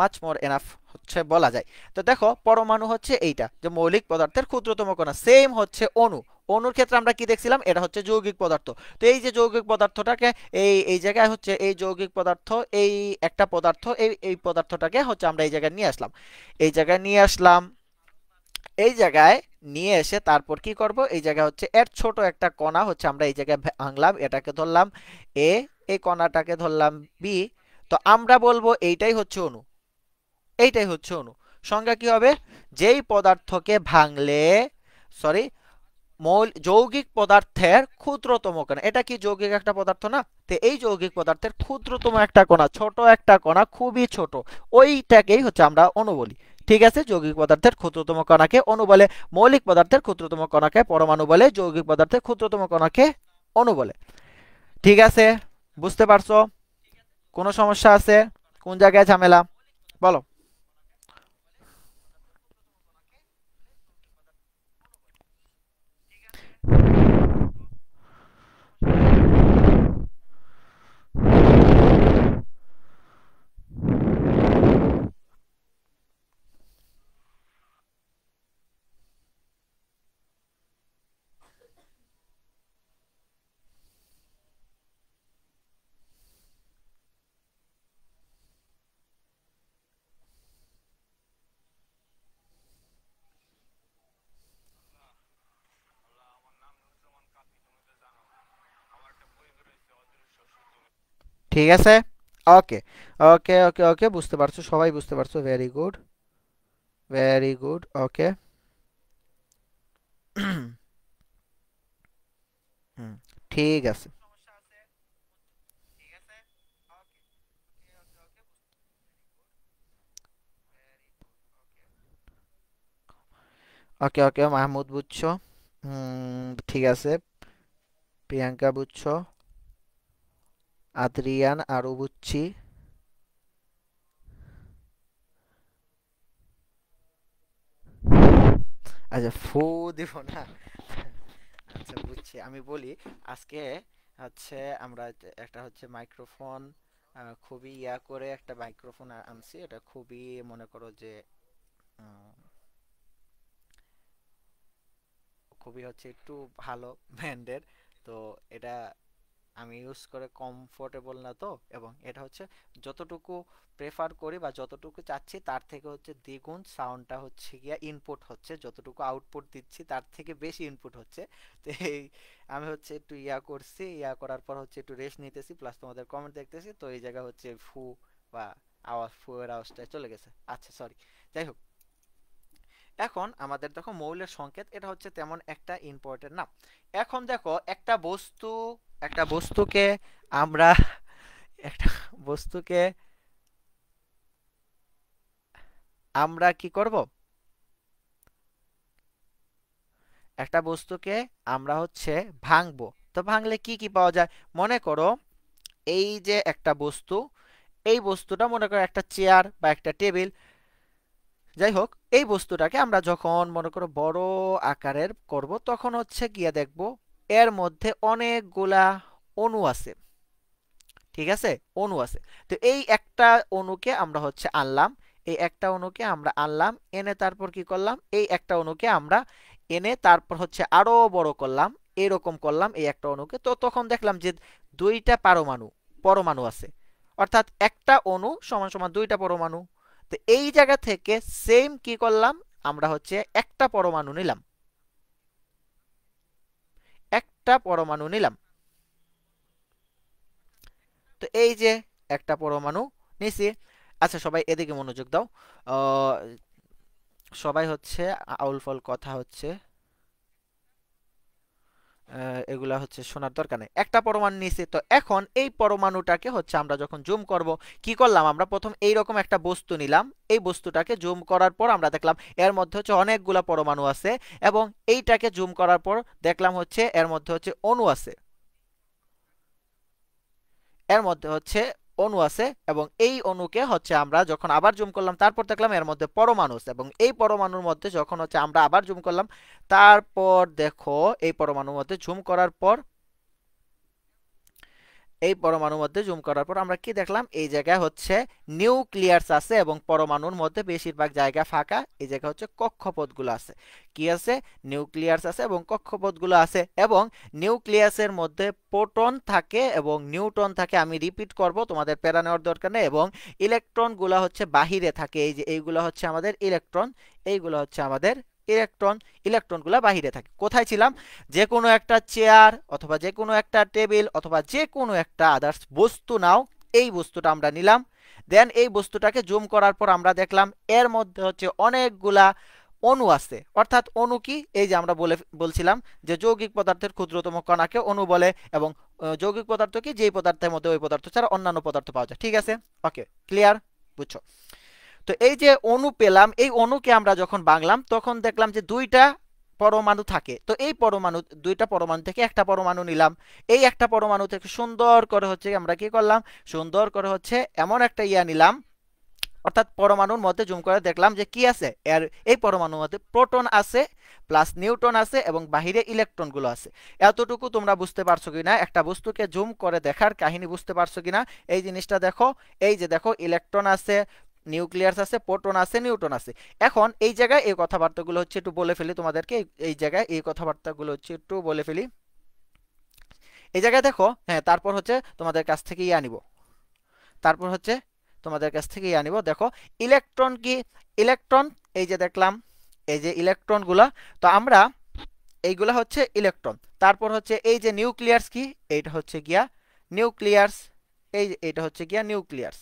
S1: মাচ মোর এনাফ হচ্ছে বলা যায়। তো দেখো, পরমাণু হচ্ছে এইটা যে মৌলিক পদার্থের ক্ষুদ্রতম কণা। সেম হচ্ছে অণু। অণুর ক্ষেত্রে আমরা কি দেখছিলাম, এটা হচ্ছে যৌগিক পদার্থ। তো এই যে যৌগিক পদার্থটাকে এই জায়গায় হচ্ছে এই যৌগিক পদার্থ, এই একটা পদার্থ, এই পদার্থটাকে হচ্ছে আমরা এই জায়গায় নিয়ে আসলাম। এই জায়গায় নিয়ে আসলাম, এই জায়গায় নিয়ে এসে তারপর কি করব, এই জায়গায় হচ্ছে এর ছোট একটা কণা হচ্ছে আমরা এই জায়গায় ভাঙলাম, এটাকে ধরলাম এ, এই কণাটাকে ধরলাম বি। তো আমরা বলবো এইটাই হচ্ছে অণু, এইটাই হচ্ছে অণু। সংজ্ঞা কি হবে? যেই পদার্থকে ভাঙলে, সরি, যৌগিক পদার্থের ক্ষুদ্রতম কণা। এটা কি যৌগিক একটা পদার্থ না? তো এই যৌগিক পদার্থের ক্ষুদ্রতম একটা কণা, ছোট একটা কণা, খুবই ছোট, ওইটাকেই হচ্ছে আমরা অণু বলি। ঠিক আছে, যৌগিক পদার্থের ক্ষুদ্রতম কণাকে অণু বলে, মৌলিক পদার্থের ক্ষুদ্রতম কণাকে পরমাণু বলে, যৌগিক পদার্থের ক্ষুদ্রতম কণাকে অণু বলে। ঠিক আছে, বুঝতে পারছো? কোনো সমস্যা আছে? কোন জায়গায় ঝামেলা বলো? ঠিক আছে, ওকে ওকে ওকে ওকে, বুঝতে পারছো, সবাই বুঝতে পারছো, ভেরি গুড, ভেরি গুড, ওকে। ঠিক আছে, ওকে ওকে, মাহমুদ বুঝছো, ঠিক আছে, প্রিয়াঙ্কা বুঝছো, আদ্রিয়ান আরো বুঝছি। আচ্ছা, ফু দিব না। আচ্ছা, বুঝছি, আমি বলি। আজকে হচ্ছে আমরা একটা হচ্ছে মাইক্রোফোন, খুবই ইয়া করে একটা মাইক্রোফোন আনছি। এটা খুবই মনে করো যে উম, খুবই হচ্ছে একটু ভালো ব্র্যান্ডের। তো এটা আমি ইউজ করে কমফোর্টেবল না তো, এবং এটা হচ্ছে যতটুকু প্রেফার করি বা যতটুকু চাচ্ছি তার থেকে হচ্ছে দ্বিগুণ সাউন্ডটা হচ্ছে গিয়া ইনপুট হচ্ছে, যতটুকু আউটপুট দিচ্ছি তার থেকে বেশি ইনপুট হচ্ছে। তো এই আমি হচ্ছে একটু করছি, করার পর হচ্ছে একটু রেস্ট নিতেছি, প্লাস তোমাদের কমেন্ট দেখতেছি, তো এই জায়গা হচ্ছে ফু বা আওয়াজ, ফু এর আওয়াজটা চলে গেছে। আচ্ছা সরি, যাই হোক। এখন আমাদের দেখো মৌলের সংকেত, এটা হচ্ছে তেমন একটা ইম্পর্টেন্ট না। এখন দেখো একটা বস্তুকে আমরা একটা বস্তুকে আমরা কি করব, একটা বস্তুকে আমরা হচ্ছে ভাঙবো। তো ভাঙলে কি কি পাওয়া যায়? মনে করো এই যে একটা বস্তু, এই বস্তুটা মনে করো একটা চেয়ার বা একটা টেবিল, যাই হোক, এই বস্তুটাকে আমরা যখন মনে করো বড় আকারের করব তখন হচ্ছে গিয়ে দেখব এর মধ্যে অনেকগুলা অণু আছে। ঠিক আছে, অণু আছে। তো এই একটা অণুকে আমরা হচ্ছে আনলাম, এই একটা অণুকে আমরা আনলাম, এনে তারপর কি করলাম, এই একটা অণুকে আমরা এনে তারপর হচ্ছে আরো বড় করলাম, এরকম করলাম এই একটা অণুকে। তো তখন দেখলাম যে দুইটা পরমাণু পরমাণু আছে, অর্থাৎ একটা অণু সমান সমান দুইটা পরমাণু। তো এই জায়গা থেকে সেম কি করলাম, আমরা হচ্ছে একটা পরমাণু নিলাম, একটা পরমাণু নিলাম। তো এই যে একটা পরমাণু নিছি। আচ্ছা সবাই এদিকে মনোযোগ দাও। আহ, সবাই হচ্ছে আউল ফল কথা হচ্ছে, এগুলা হচ্ছে শোনার দরকার নেই। একটা পরমাণু নিছি, তো এখন এই পরমাণুটাকে হচ্ছে আমরা যখন জুম করব, কি করলাম, আমরা প্রথম এইরকম একটা বস্তু নিলাম, এই বস্তুটাকে জুম করার পর আমরা দেখলাম এর মধ্যে হচ্ছে অনেকগুলা পরমাণু আছে, এবং এইটাকে জুম করার পর দেখলাম হচ্ছে এর মধ্যে হচ্ছে অণু আছে, এর মধ্যে হচ্ছে অণু আছে, এবং এই অণুকে হচ্ছে আমরা যখন আবার জুম করলাম তারপর দেখলাম এর মধ্যে পরমাণু আছে, এবং এই পরমাণুর মধ্যে যখন হচ্ছে আমরা আবার জুম করলাম তারপর দেখো এই পরমাণুর মধ্যে জুম করার পর, এই পরমাণুর মধ্যে জুম করার পর আমরা কি দেখলাম, এই জায়গায় হচ্ছে নিউক্লিয়াস আছে, এবং পরমাণুর মধ্যে বেশিরভাগ জায়গা ফাঁকা, এই জায়গা হচ্ছে কক্ষপথগুলো আছে। কি আছে? নিউক্লিয়াস আছে এবং কক্ষপথগুলো আছে, এবং নিউক্লিয়াসের মধ্যে প্রোটন থাকে এবং নিউট্রন থাকে। আমি রিপিট করব, তোমাদের প্যারা নেওয়ার দরকার নেই। এবং ইলেকট্রনগুলো হচ্ছে বাহিরে থাকে, এই যে এইগুলো হচ্ছে আমাদের ইলেকট্রন, এইগুলো হচ্ছে আমাদের ইলেকট্রন, ইলেকট্রনগুলো বাহিরে থাকে। কোথায় ছিলাম? যে কোনো একটা চেয়ার অথবা যে কোনো একটা টেবিল অথবা যে কোনো একটা আদার্স বস্তু নাও, এই বস্তুটা আমরা নিলাম, দেন এই বস্তুটাকে জুম করার পর আমরা দেখলাম এর মধ্যে হচ্ছে অনেকগুলা অণু আছে। অর্থাৎ অণু কি, এই যে আমরা বলছিলাম যে যৌগিক পদার্থের ক্ষুদ্রতম কণাকে অণু বলে, এবং যৌগিক পদার্থ কি, যেই পদার্থের মধ্যে ওই পদার্থ ছাড়া অন্যান্য পদার্থ পাওয়া যায়। ঠিক আছে, ওকে, ক্লিয়ার, বুঝছো? তো এই যে অণু পেলাম, এই অণুকে আমরা যখন ভাঙলাম তখন দেখলাম যে দুইটা পরমাণু থাকে। তো এই পরমাণু, দুইটা পরমাণু থেকে একটা পরমাণু নিলাম, এই একটা পরমাণু থেকে সুন্দর করে হচ্ছে আমরা কি করলাম, সুন্দর করে হচ্ছে এমন একটা নিলাম, অর্থাৎ পরমাণুর মধ্যে জুম করে দেখলাম যে কি আছে, এর এই পরমাণুর মধ্যে প্রোটন আছে, প্লাস নিউট্রন আছে, এবং বাহিরে ইলেকট্রনগুলো আছে। এতটুকু তোমরা বুঝতে পারছো কিনা, একটা বস্তুকে জুম করে দেখার কাহিনী বুঝতে পারছো কিনা? এই জিনিসটা দেখো, এই যে দেখো ইলেকট্রন আছে, নিউক্লিয়াস আছে, প্রোটন আছে, নিউট্রন আছে। এখন এই জায়গায় এই কথাবার্তাগুলো হচ্ছে একটু বলে ফেলি তোমাদেরকে, এই জায়গায় এই কথাবার্তাগুলো হচ্ছে একটু বলে ফেলি। এই জায়গায় দেখো, হ্যাঁ, তারপর হচ্ছে তোমাদের কাছ থেকে আনিব, তারপর হচ্ছে তোমাদের কাছ থেকে আনিব। দেখো ইলেকট্রন কি, ইলেকট্রন, এই যে দেখলাম এই যে ইলেকট্রনগুলা, তো আমরা এইগুলা হচ্ছে ইলেকট্রন। তারপর হচ্ছে এই যে নিউক্লিয়াস কি, এইটা হচ্ছে গিয়া নিউক্লিয়াস, এই যে এটা হচ্ছে গিয়া নিউক্লিয়াস।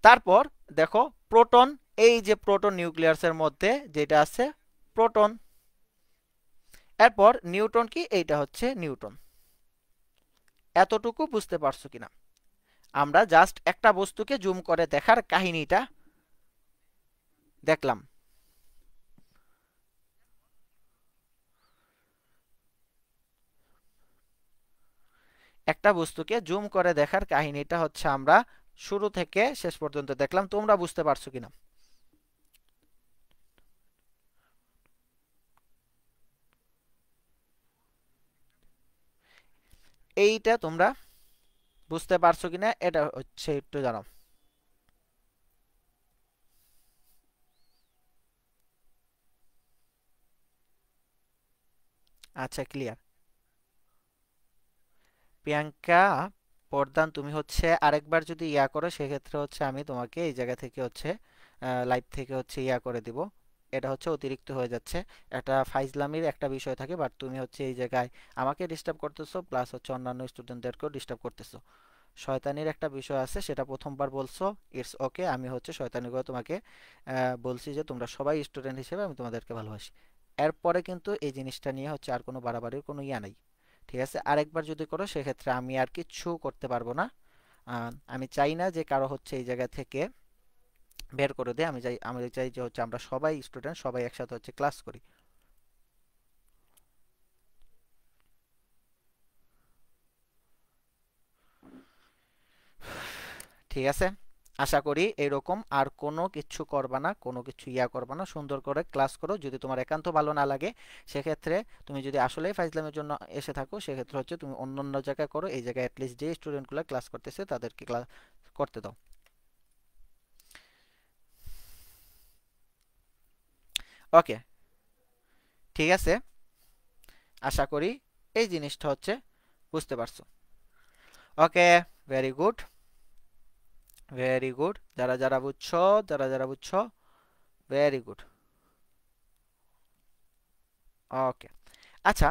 S1: তারপর দেখো প্রোটন, এই যে প্রোটন নিউক্লিয়াসের মধ্যে যেটা আছে প্রোটন। এরপর নিউট্রন কি, এইটা হচ্ছে নিউট্রন। এতটুকু বুঝতে পারছো কিনা? আমরা জাস্ট একটা বস্তুকে জুম করে দেখার কাহিনীটা দেখলাম। একটা বস্তুকে জুম করে দেখার কাহিনীটা হচ্ছে আমরা শুরু থেকে শেষ পর্যন্ত দেখলাম। তোমরা বুঝতে পারছো কিনা? এইটা তোমরা বুঝতে পারছো কিনা এটা হচ্ছে একটু জানাও। আচ্ছা, ক্লিয়ার। প্রিয়াঙ্কা প্রধান, তুমি হচ্ছে আরেকবার যদি ইয়া করো সেক্ষেত্রে হচ্ছে আমি তোমাকে এই জায়গা থেকে হচ্ছে লাইভ থেকে হচ্ছে ইয়া করে দিব। এটা হচ্ছে অতিরিক্ত হয়ে যাচ্ছে। একটা ফাইজলামির একটা বিষয় থাকে, বাট তুমি হচ্ছে এই জায়গায় আমাকে ডিস্টার্ব করতেছো, প্লাস হচ্ছে অন্যান্য স্টুডেন্টদেরকেও ডিস্টার্ব করতেছো। শয়তানির একটা বিষয় আছে, সেটা প্রথমবার বলছো, ইটস ওকে। আমি হচ্ছে শয়তানি করে তোমাকে বলছি যে তোমরা সবাই স্টুডেন্ট হিসেবে আমি তোমাদেরকে ভালোবাসি। এরপরে কিন্তু এই জিনিসটা নিয়ে হচ্ছে আর কোনো বাড়াবাড়ির কোনো ইয়া নাই। ঠিক আছে, আরেকবার যদি করো সেক্ষেত্রে আমি আর কিচ্ছু করতে পারবো না। আমি চাই না যে কারো হচ্ছে এই জায়গা থেকে বের করে দেয়। আমি চাই যে হচ্ছে আমরা সবাই স্টুডেন্ট, সবাই একসাথে হচ্ছে ক্লাস করি। ঠিক আছে, আশা করি এরকম আর কোনো কিছু করবা না, কোনো কিছু ইয়া করবা না, সুন্দর করে ক্লাস করো। যদি তোমার একান্ত ভালো না লাগে সেক্ষেত্রে তুমি যদি আসলেই ফাইজলামের জন্য এসে থাকো সেক্ষেত্রে হচ্ছে তুমি অন্য অন্য জায়গায় করো। এই জায়গায় অ্যাটলিস্ট যে স্টুডেন্টগুলো ক্লাস করতেছে তাদেরকে ক্লাস করতে দাও। ওকে, ঠিক আছে, আশা করি এই জিনিসটা হচ্ছে বুঝতে পারছো। ওকে, ভেরি গুড, ভেরি গুড। যারা যারা বুঝছো, যারা যারা বুঝছো, ভেরি গুড। ওকে, আচ্ছা,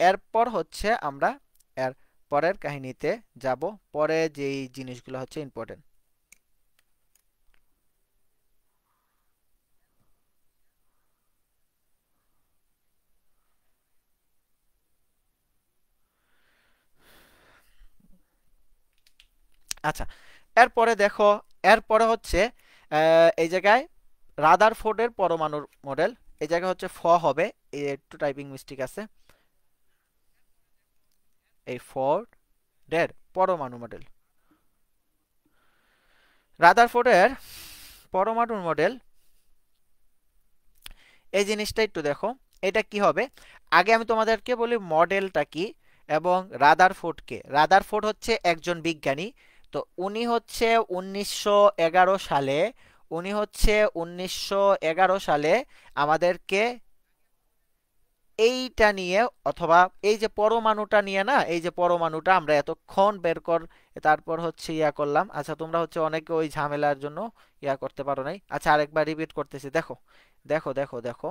S1: এরপর হচ্ছে আমরা এর পরের কাহিনীতে যাব। পরে যেই জিনিসগুলো হচ্ছে ইম্পর্টেন্ট। আচ্ছা, এরপরে দেখো, এরপরে হচ্ছে এই জায়গায় রাদারফোর্ডের পরমাণুর মডেল। এই জায়গায় হচ্ছে হবে, এই একটু টাইপিং মিস্টেক আছে। এই ফোর্ডের পরমাণু মডেল, রাদারফোর্ডের পরমাণুর মডেল, এই জিনিসটা একটু দেখো। এটা কি হবে, আগে আমি তোমাদেরকে বলি মডেলটা কি এবং রাদারফোর্ড কে। রাদারফোর্ড হচ্ছে একজন বিজ্ঞানী। তো উনি হচ্ছে 1911 সালে, উনি হচ্ছে 1911 সালে আমাদেরকে এইটা নিয়ে, অথবা এই যে পরমাণুটা নিয়ে না, এই যে পরমাণুটা আমরা এতক্ষণ বের কর, তারপর হচ্ছে ইয়া করলাম। আচ্ছা, তোমরা হচ্ছে অনেকে ওই ঝামেলার জন্য ইয়া করতে পারো নাই। আচ্ছা, আরেকবার রিপিট করতেছি, দেখো দেখো দেখো দেখো।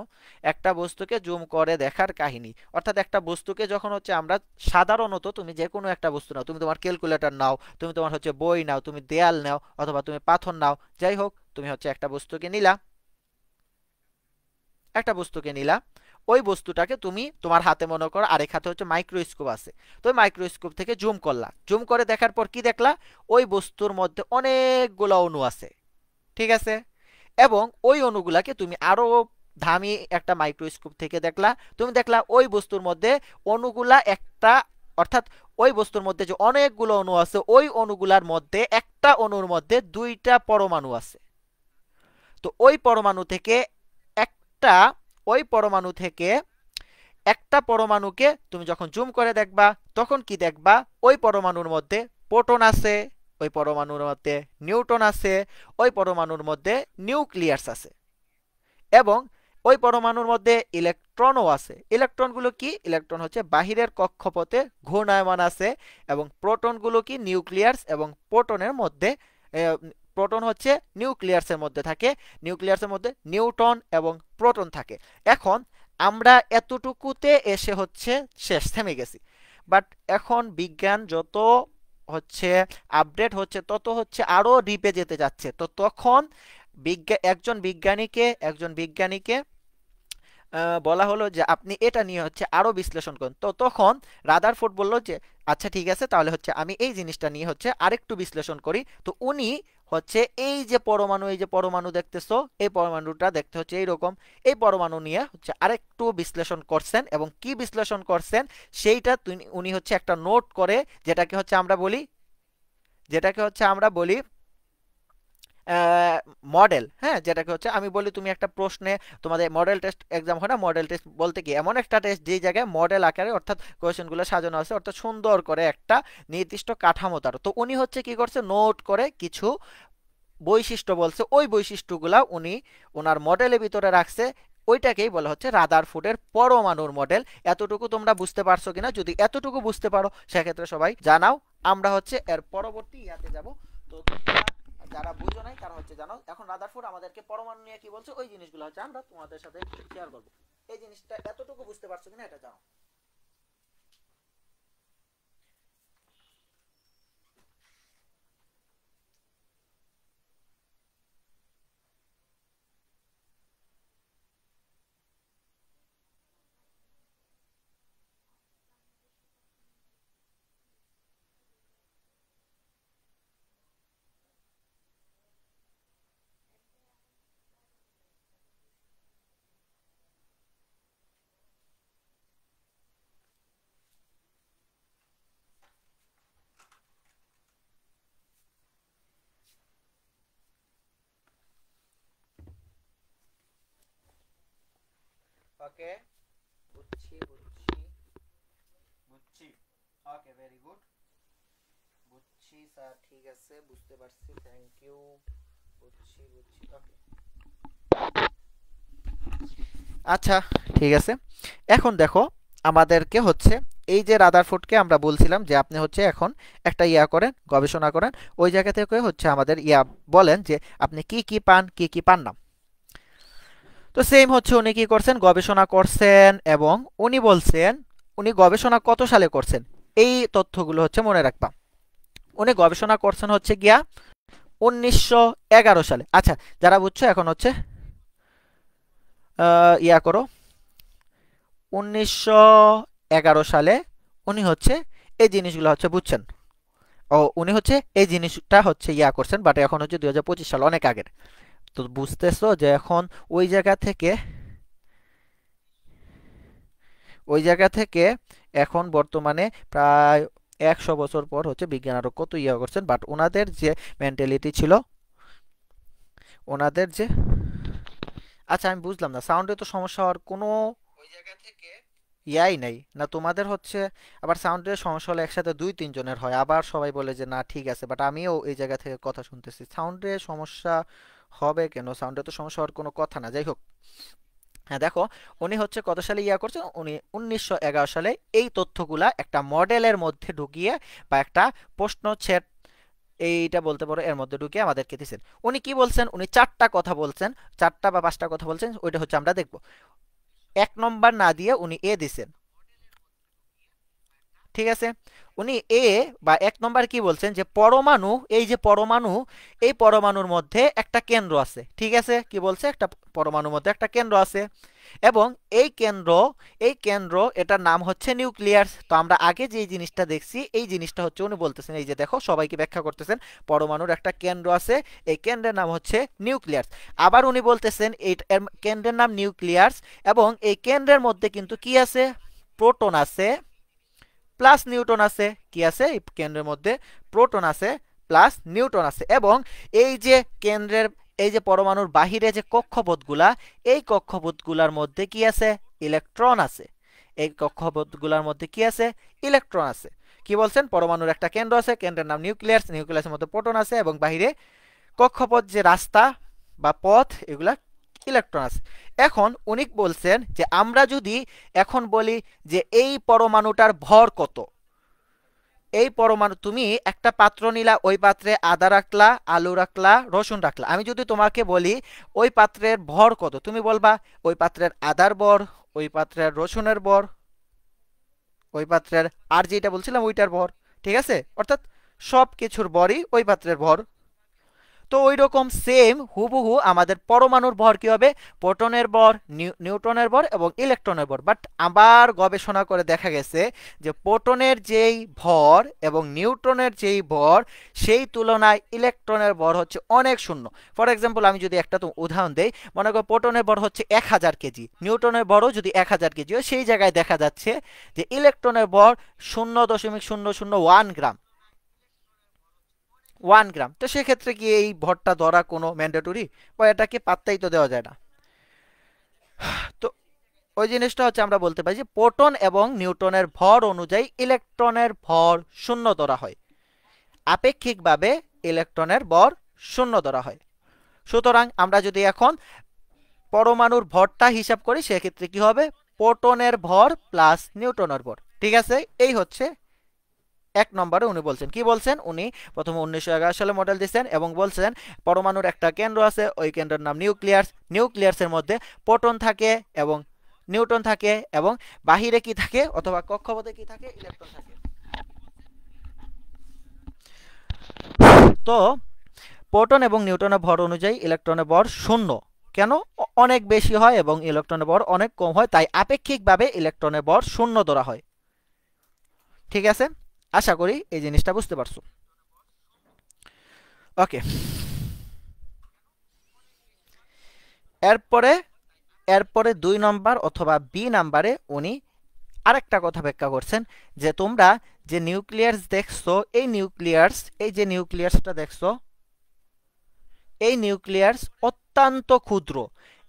S1: একটা বস্তুকে জুম করে দেখার কাহিনী, অর্থাৎ একটা বস্তুকে যখন হচ্ছে আমরা সাধারণত, তুমি যে কোনো একটা বস্তু নাও, তুমি তোমার ক্যালকুলেটর নাও, তুমি তোমার হচ্ছে বই নাও, তুমি দেয়াল নাও, অথবা তুমি পাথর নাও, যাই হোক, তুমি হচ্ছে একটা বস্তুকে নিলা, একটা বস্তুকে নিলা, ওই বস্তুটাকে তুমি তোমার হাতে মনে করো, আরেক হাতে হচ্ছে মাইক্রোস্কোপ আছে। তো ওই মাইক্রোস্কোপ থেকে জুম করলা, জুম করে দেখার পর কি দেখলা, ওই বস্তুর মধ্যে অনেকগুলো অণু আছে। ঠিক আছে, এবং ওই অণুগুলাকে তুমি আরো দামি একটা মাইক্রোস্কোপ থেকে দেখলা, তুমি দেখলা ওই বস্তুর মধ্যে অণুগুলা একটা, অর্থাৎ ওই বস্তুর মধ্যে যে অনেকগুলো অণু আছে, ওই অণুগুলার মধ্যে একটা অণুর মধ্যে দুইটা পরমাণু আছে। তো ওই পরমাণু থেকে একটা, ওই পরমাণু থেকে একটা পরমাণুকে তুমি যখন জুম করে দেখবা তখন কি দেখবা, ওই পরমাণুর মধ্যে প্রোটন আছে, ওই পরমাণুর মধ্যে নিউট্রন আছে, ওই পরমাণুর মধ্যে নিউক্লিয়াস আছে, এবং ওই পরমাণুর মধ্যে ইলেকট্রনও আছে। ইলেকট্রনগুলো কি, ইলেকট্রন হচ্ছে বাহিরের কক্ষপথে ঘূর্ণায়মান আছে, এবং প্রোটনগুলো কি নিউক্লিয়াস, এবং প্রোটনের মধ্যে প্রোটন হচ্ছে নিউক্লিয়াসের মধ্যে থাকে, নিউক্লিয়াসের মধ্যে নিউট্রন এবং প্রোটন থাকে। এখন আমরা এতটুকুতে এসে হচ্ছে শেষ, থেমে গেছি। বাট এখন বিজ্ঞান যত হচ্ছে আপডেট হচ্ছে তত হচ্ছে আরো ডিপে যেতে যাচ্ছে। তো তখন একজন বিজ্ঞানীকে বলা হলো যে আপনি এটা নিয়ে হচ্ছে আরো বিশ্লেষণ করুন। তো তখন রাদারফোর্ড বলল যে আচ্ছা ঠিক আছে, তাহলে হচ্ছে আমি এই জিনিসটা নিয়ে হচ্ছে আরেকটু বিশ্লেষণ করি। তো উনি হচ্ছে এই যে পরমাণু, এই যে পরমাণু দেখতেছো, এই পরমাণুটা দেখতে হচ্ছে এইরকম, এই পরমাণু নিয়ে হচ্ছে আরেকটু বিশ্লেষণ করছেন, এবং কি বিশ্লেষণ করছেন সেইটা উনি হচ্ছে একটা নোট করে, যেটাকে হচ্ছে আমরা বলি, যেটাকে হচ্ছে আমরা বলি মডেল। হ্যাঁ, যেটাকে হচ্ছে আমি বলি, তুমি একটা প্রশ্নে, তোমাদের মডেল টেস্ট এক্সাম হয় না, মডেল টেস্ট বলতে কি এমন একটা টেস্ট যেই জায়গায় মডেল আকারে, অর্থাৎ কোয়েশ্চেনগুলো সাজানো আছে, অর্থাৎ সুন্দর করে একটা নির্দিষ্ট কাঠামো তার। তো উনি হচ্ছে কি করছে, নোট করে কিছু বৈশিষ্ট্য বলছে, ওই বৈশিষ্ট্যগুলা উনি ওনার মডেলের ভিতরে রাখছে। ওইটাকেই বলা হচ্ছে রাদারফোর্ডের পরমাণুর মডেল। এতটুকু তোমরা বুঝতে পারছো কিনা? যদি এতটুকু বুঝতে পারো সেক্ষেত্রে সবাই জানাও। আমরা হচ্ছে এর পরবর্তী ইয়াতে যাব। তো তোমরা যারা বুঝো নাই তারা হচ্ছে জানাও। এখন রাদারফোর্ড আমাদেরকে পরমাণু নিয়ে কি বলছে ওই জিনিসগুলো হচ্ছে আমরা তোমাদের সাথে শেয়ার করব। এই জিনিসটা এতটুকু বুঝতে পারছো কিনা এটা জানাও। ওকে, বুঝছি বুঝছি বুঝছি। ওকে, ভেরি গুড। বুঝছি স্যার, ঠিক আছে, বুঝতে পারছি, থ্যাংক ইউ। বুঝছি বুঝছি, ওকে। আচ্ছা, ঠিক আছে। এখন দেখো, আমাদেরকে হচ্ছে এই যে রাদারফোর্ডকে আমরা বলছিলাম যে আপনি হচ্ছে এখন একটা ইয়া করেন, গবেষণা করেন। ওই জায়গা থেকে হচ্ছে আমাদের ইয়া বলেন যে আপনি কি কি পান, কি কি পান না। তো সেম হচ্ছে উনি কি করছেন, গবেষণা করছেন, এবং উনি বলছেন উনি গবেষণা কত সালে করছেন এই তথ্যগুলো হচ্ছে মনে রাখবা। উনি গবেষণা করছেন হচ্ছে গিয়া 1911 সালে। আচ্ছা, যারা বুঝছো এখন হচ্ছে ইয়া করো। 1911 সালে উনি হচ্ছে এই জিনিসগুলো হচ্ছে বুঝছেন। ও, উনি হচ্ছে এই জিনিসটা হচ্ছে ইয়া করছেন, বাট এখন হচ্ছে 2025 সাল, অনেক আগের। তো বুঝতেছো যে এখন ওই জায়গা থেকে ওই জায়গা থেকে এখন বর্তমানে প্রায় 100 বছর পর হচ্ছে বিজ্ঞান আরো কত ইয়া করছেন, বাট ওনাদের যে মেন্টালিটি ছিল, ওনাদের যে, আচ্ছা আমি বুঝলাম না, সাউন্ডে তো সমস্যা হওয়ার কোনো ওই জায়গা থেকে ইয়াই নাই না তোমাদের হচ্ছে। আবার সাউন্ডের সমস্যা হলে একসাথে দুই তিনজনের হয়, আবার সবাই বলে যে না ঠিক আছে, বাট আমিও এই জায়গা থেকে কথা শুনতেছি। সাউন্ডে সমস্যা হবে কেন? সাউন্ডে তো সমস্যা হওয়ার কোনো কথা না, যাই হোক। হ্যাঁ, দেখো, উনি হচ্ছে কত সালে ইয়া করছেন, উনি 1911 সালে এই তথ্যগুলা একটা মডেলের মধ্যে ঢুকিয়ে বা একটা প্রশ্ন সেট এইটা বলতে পারো এর মধ্যে ঢুকিয়ে আমাদেরকে দিচ্ছেন। উনি কি বলছেন, উনি চারটা কথা বলছেন, চারটা বা পাঁচটা কথা বলছেন, ওইটা হচ্ছে আমরা দেখব। 1 নম্বর না দিয়ে উনি এ দিছেন, ঠিক আছে। উনি এ বা 1 নম্বর কি বলছেন যে পরমাণু, এই যে পরমাণু, এই পরমাণুর মধ্যে একটা কেন্দ্র আছে, ঠিক আছে। কি বলছে, একটা পরমাণুর মধ্যে একটা কেন্দ্র আছে, এবং এই কেন্দ্র এটার নাম হচ্ছে নিউক্লিয়াস। তো আমরা আগে যে জিনিসটা দেখছি এই জিনিসটা হচ্ছে উনি বলতেছেন, এই যে দেখো সবাইকে ব্যাখ্যা করতেছেন, পরমাণুর একটা কেন্দ্র আছে, এই কেন্দ্রের নাম হচ্ছে নিউক্লিয়াস। আবার উনি বলতেছেন এই কেন্দ্রের নাম নিউক্লিয়াস, এবং এই কেন্দ্রের মধ্যে কিন্তু কি আছে, প্রোটন আছে প্লাস নিউটন আছে। কি আছে এই কেন্দ্রের মধ্যে, প্রোটন আছে প্লাস নিউটন আছে। এবং এই যে কেন্দ্রের, এই যে পরমাণুর বাহিরে যে কক্ষপথগুলা, এই কক্ষপথগুলার মধ্যে কি আছে, ইলেকট্রন আছে। এই কক্ষপথগুলার মধ্যে কি আছে, ইলেকট্রন আছে। কি বলছেন, পরমাণুর একটা কেন্দ্র আছে, কেন্দ্রের নাম নিউক্লিয়াস, নিউক্লিয়াসের মধ্যে প্রোটন আছে, এবং বাহিরে কক্ষপথ যে রাস্তা বা পথ, এগুলা ইলেকট্রন আছে। এখন উনি বলছেন যে আমরা যদি এখন বলি যে এই পরমাণুটার ভর কত, এই পরমাণু, তুমি একটা পাত্র নিলা, ওই পাত্রে আদা রাখলা, আলু রাখলা, রসুন রাখলা। আমি যদি তোমাকে বলি ওই পাত্রের ভর কত, তুমি বলবা ওই পাত্রের আদার ভর, ওই পাত্রের রসুনের ভর, ওই পাত্রের আর যেটা বলছিলাম ওইটার ভর, ঠিক আছে। অর্থাৎ সব কিছুর ভরই ওই পাত্রের ভর। তো ওই রকম সেম হুবহু আমাদের পরমাণুর ভর কি হবে, প্রোটনের ভর, নিউটনের ভর এবং ইলেকট্রনের ভর। বাট আবার গবেষণা করে দেখা গেছে যে প্রোটনের যেই ভর এবং নিউটনের যেই ভর, সেই তুলনায় ইলেকট্রনের ভর হচ্ছে অনেক শূন্য। ফর এক্সাম্পল, আমি যদি একটা তো উদাহরণ দেই, মনে করো প্রোটনের ভর হচ্ছে 1000 কেজি, নিউটনের ভরও যদি 1000 কেজি হয়, সেই জায়গায় দেখা যাচ্ছে যে ইলেকট্রনের ভর 0.001 গ্রাম, 1 গ্রাম। তো সেক্ষেত্রে কি এই ভরটা ধরা কোনো ম্যান্ডেটরি, বা এটাকে পাত্তাই তো দেওয়া যায় না। তো ওই জিনিসটা হচ্ছে আমরা বলতে পারি যে প্রোটন এবং নিউটনের ভর অনুযায়ী ইলেকট্রনের ভর শূন্য ধরা হয়, আপেক্ষিকভাবে ইলেকট্রনের ভর শূন্য ধরা হয়। সুতরাং আমরা যদি এখন পরমাণুর ভরটা হিসাব করি সেক্ষেত্রে কি হবে, প্রোটনের ভর প্লাস নিউটনের ভর। ঠিক আছে, এই হচ্ছে 1 নম্বরে উনি বলছেন। কি বলছেন, উনি প্রথমে 1911 সালে মডেল দিচ্ছেন এবং বলছেন পরমাণুর একটা কেন্দ্র আছে, ওই কেন্দ্রের নাম নিউক্লিয়াস। নিউক্লিয়াসের মধ্যে প্রোটন থাকে এবং নিউট্রন থাকে, এবং বাহিরে কি থাকে অথবা কক্ষপথে কি থাকে, ইলেকট্রন থাকে। তো প্রোটন এবং নিউট্রনের ভর অনুযায়ী ইলেকট্রনের ভর শূন্য। কেন, অনেক বেশি হয় এবং ইলেকট্রনের ভর অনেক কম হয়, তাই আপেক্ষিকভাবে ইলেকট্রনের ভর শূন্য ধরা হয়। ঠিক আছে, আশা করি এই জিনিসটা বুঝতে পারছো। ওকে, এরপরে এরপরে 2 নম্বর অথবা বি নাম্বারে উনি আরেকটা কথা ব্যাখ্যা করছেন যে তোমরা যে নিউক্লিয়াস দেখছো, এই নিউক্লিয়াস, এই যে নিউক্লিয়াসটা দেখছো, এই নিউক্লিয়াস অত্যন্ত ক্ষুদ্র,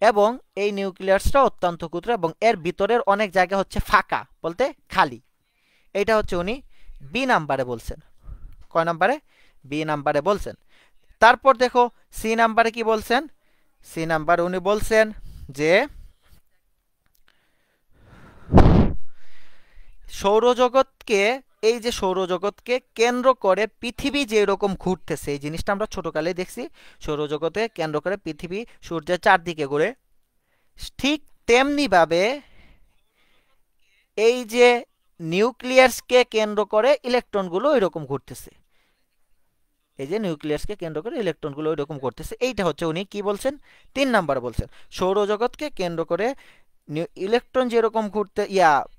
S1: এবং এই নিউক্লিয়াসটা অত্যন্ত ক্ষুদ্র এবং এর ভিতরের অনেক জায়গা হচ্ছে ফাঁকা, বলতে খালি। এইটা হচ্ছে উনি বি নাম্বারে বলছেন। কয় নাম্বারে, বি নাম্বারে বলছেন। তারপর দেখো সি নাম্বারে কি বলছেন, সি নাম্বারে উনি বলছেন যে সৌরজগৎকে, এই যে সৌরজগৎকে কেন্দ্র করে পৃথিবী যে রকম ঘুরতেছে, এই জিনিসটা আমরা ছোটকালে দেখছি, সৌরজগতে কেন্দ্র করে পৃথিবী সূর্যের চারদিকে ঘুরে, ঠিক তেমনি ভাবে এই যে নিউক্লিয়াসকে কেন্দ্র করে ইলেকট্রনগুলো এরকম ঘুরতেছে। এই যে নিউক্লিয়াসকে কেন্দ্র করে ইলেকট্রনগুলো এরকম ঘুরতেছে, এইটা হচ্ছে উনি কি বলছেন, 3 নম্বরে বলছেন। সৌরজগৎকে কেন্দ্র করে ইলেকট্রন যেরকম ঘুরতে,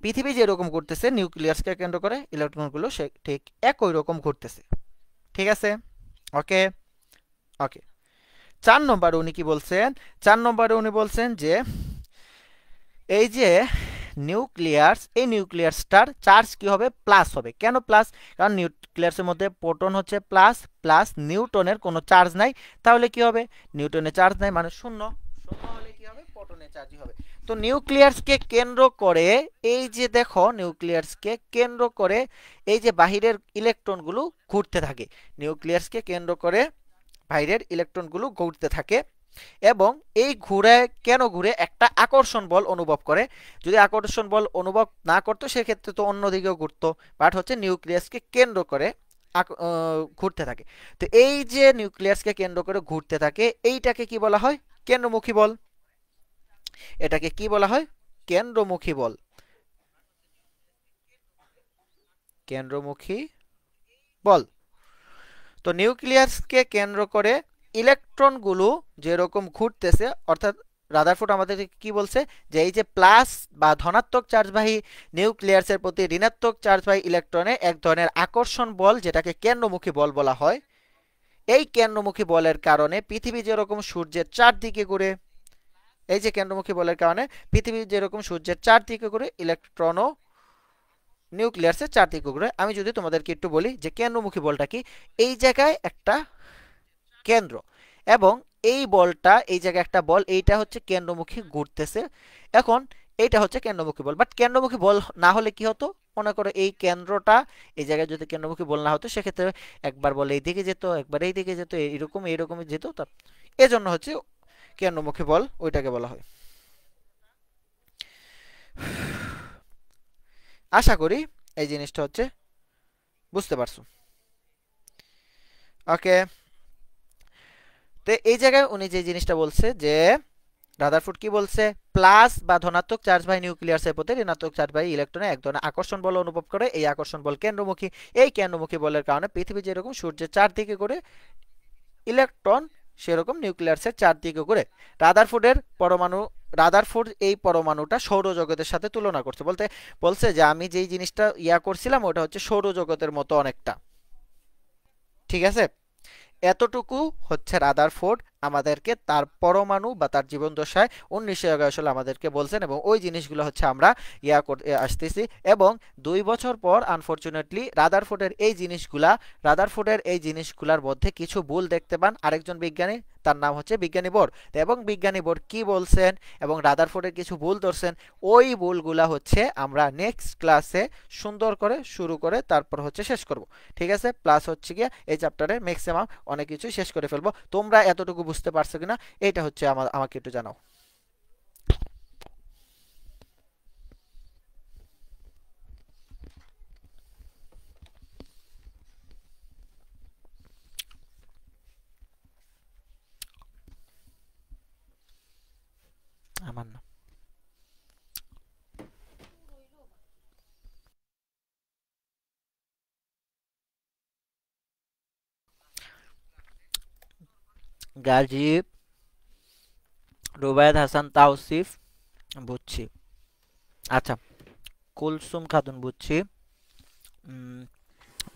S1: পৃথিবী যেরকম ঘুরতেছে, নিউক্লিয়াসকে কেন্দ্র করে ইলেকট্রনগুলো সে ঠিক একই রকম ঘুরতেছে। ঠিক আছে, ওকে ওকে। 4 নম্বরে উনি কি বলছেন, 4 নম্বরে উনি বলছেন যে এই যে নিউক্লিয়াস, এই নিউক্লিয়াসটার চার্জ কি হবে, প্লাস হবে। কেন প্লাস, কারণ নিউক্লিয়াসের মধ্যে প্রোটন হচ্ছে প্লাস, প্লাস নিউটনের কোনো চার্জ নাই, তাহলে কি হবে, নিউটনের চার্জ নাই মানে শূন্য, শূন্য হলে কি হবে, প্রোটনের চার্জই হবে। তো নিউক্লিয়াসকে কেন্দ্র করে, এই যে দেখো নিউক্লিয়াসকে কেন্দ্র করে এই যে বাহিরের ইলেকট্রনগুলো ঘুরতে থাকে, নিউক্লিয়াসকে কেন্দ্র করে বাইরের ইলেকট্রনগুলো ঘুরতে থাকে, এবং এই ঘুরে, কেন ঘুরে, একটা আকর্ষণ বল অনুভব করে। যদি আকর্ষণ বল অনুভব না করতো সেক্ষেত্রে তো অন্যদিকেও ঘুরতো, বাট হচ্ছে নিউক্লিয়াসকে কেন্দ্র করে ঘুরতে থাকে। তো এই যে নিউক্লিয়াসকে কেন্দ্র করে ঘুরতে থাকে, এইটাকে কি বলা হয়, কেন্দ্রমুখী বল। এটাকে কি বলা হয়, কেন্দ্রমুখী বল, কেন্দ্রমুখী বল। তো নিউক্লিয়াসকে কেন্দ্র করে ইলেকট্রনগুলো যেরকম ঘুরতেছে, অর্থাৎ রাদারফোর্ড আমাদের কি বলছে যে এই যে প্লাস বা ধনাত্মক চার্জবাহী নিউক্লিয়াসের প্রতি ঋণাত্মক চার্জবাহী ইলেকট্রনে এক ধরনের আকর্ষণ বল, যেটাকে কেন্দ্রমুখী বল বলা হয়। এই কেন্দ্রমুখী বলের কারণে পৃথিবী যেরকম সূর্যের চারদিকে ঘুরে, এই যে কেন্দ্রমুখী বলের কারণে পৃথিবী যেরকম সূর্যের চারদিকে ঘুরে, ইলেকট্রনও নিউক্লিয়াসের চারদিকে ঘুরে। আমি যদি তোমাদেরকে একটু বলি যে কেন্দ্রমুখী বলটা কি, এই জায়গায় একটা কেন্দ্র এবং এই বলটা, এই জায়গায় একটা বল, এইটা হচ্ছে কেন্দ্রমুখী ঘুরতেছে। এখন এইটা হচ্ছে কেন্দ্রমুখী বল, বাট কেন্দ্রমুখী বল না হলে কি হতো, মনে করো এই কেন্দ্রটা, এই জায়গায় যদি কেন্দ্রমুখী বল না হতো সেক্ষেত্রে একবার বল এই দিকে যেত, একবার এই দিকে যেত, এরকম এইরকমই যেত। এজন্য হচ্ছে কেন্দ্রমুখী বল, ওইটাকে বলা হয়। আশা করি এই জিনিসটা হচ্ছে বুঝতে পারছো। ওকে, তো এই জায়গায় উনি যে জিনিসটা বলছে যে রাদারফোর্ড কি বলছে, প্লাস বা ধনাত্মক চার্জবাহী নিউক্লিয়াসের প্রতি ঋণাত্মক চার্জবাহী ইলেকট্রনে এক ধরনের আকর্ষণ বল অনুভব করে। এই আকর্ষণ বল কেন্দ্রমুখী। এই কেন্দ্রমুখী বলের কারণে পৃথিবী যেরকম সূর্যের চারদিকে ঘুরে, ইলেকট্রন সেরকম নিউক্লিয়াসের চারদিকে ঘুরে। রাদারফোর্ডের পরমাণু, রাদারফোর্ড এই পরমাণুটা সৌরজগতের সাথে তুলনা করছে, বলছে যে আমি যেই জিনিসটা করছিলাম ওটা হচ্ছে সৌরজগতের মতো অনেকটা। ঠিক আছে, এতটুকু হচ্ছে রাদারফোর্ড আমাদেরকে তার পরমাণু বা তার জীবন দশায় 1911 সালে আমাদেরকে বলছেন, এবং ওই জিনিসগুলো হচ্ছে আমরা আসতেছি। এবং 2 বছর পর আনফরচুনেটলি রাদারফোর্ডের এই জিনিসগুলার মধ্যে কিছু ভুল দেখতে পান আরেকজন বিজ্ঞানী, তার নাম হচ্ছে বিজ্ঞানী বোর। এবং বিজ্ঞানী বোর কি বলছেন এবং রাদারফোর্ডের কিছু ভুল ধরছেন, ওই ভুলগুলা হচ্ছে আমরা নেক্সট ক্লাসে সুন্দর করে শুরু করে তারপর হচ্ছে শেষ করব। ঠিক আছে, প্লাস হচ্ছে গিয়ে এই চ্যাপ্টারে ম্যাক্সিমাম অনেক কিছু শেষ করে ফেলবো। তোমরা এতটুকু বুঝতে পারছো কিনা এটা হচ্ছে আমাকে একটু জানাও। গাজী রুবায়েত হাসান তাওসিফ, বুঝছি। আচ্ছা, কুলসুম খাতুন, বুঝছি। উম,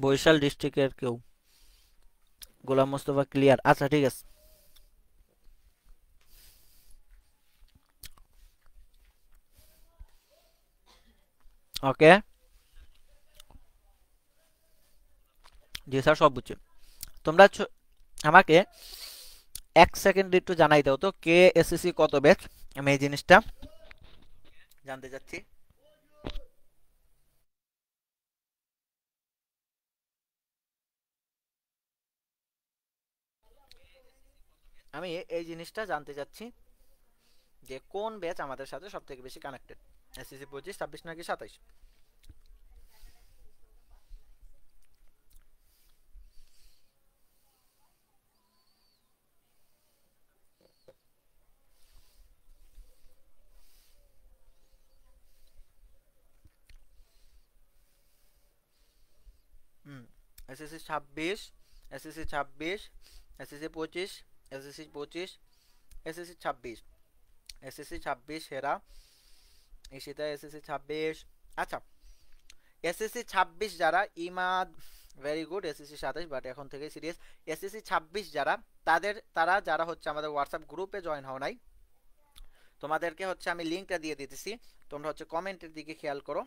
S1: বরিশাল ডিস্ট্রিক্টের কেউ, গোলাম মোস্তফা, ক্লিয়ার। আচ্ছা ঠিক আছে, ওকে। জি স্যার, সব বুঝছি। তোমরা আমাকে 1 সেকেন্ড একটু জানাই দাও তো, কে এসএসসি কত ব্যাচ, আমি এই জিনিসটা জানতে চাচ্ছি। আমি এই জিনিসটা জানতে চাচ্ছি যে কোন ব্যাচ আমাদের সাথে সব থেকে বেশি কানেক্টেড, এসএসসি 25, 26 নাকি 27? হুম, SSC 26, SSC 26, SSC 25, SSC 25, SSC 26, SSC 26 সেরা, ঈশিতা এসএসসি 26। আচ্ছা, এসএসসি 26 যারা, Imad very good, SSC 27, but এখন থেকে সিরিয়াস। এসএসসি 26 যারা, তারা যারা হচ্ছে আমাদের হোয়াটসঅ্যাপ গ্রুপে জয়েন হও নাই, তোমাদেরকে হচ্ছে আমি লিঙ্কটা দিয়ে দিতেছি, তোমরা হচ্ছে কমেন্টের দিকে খেয়াল করো।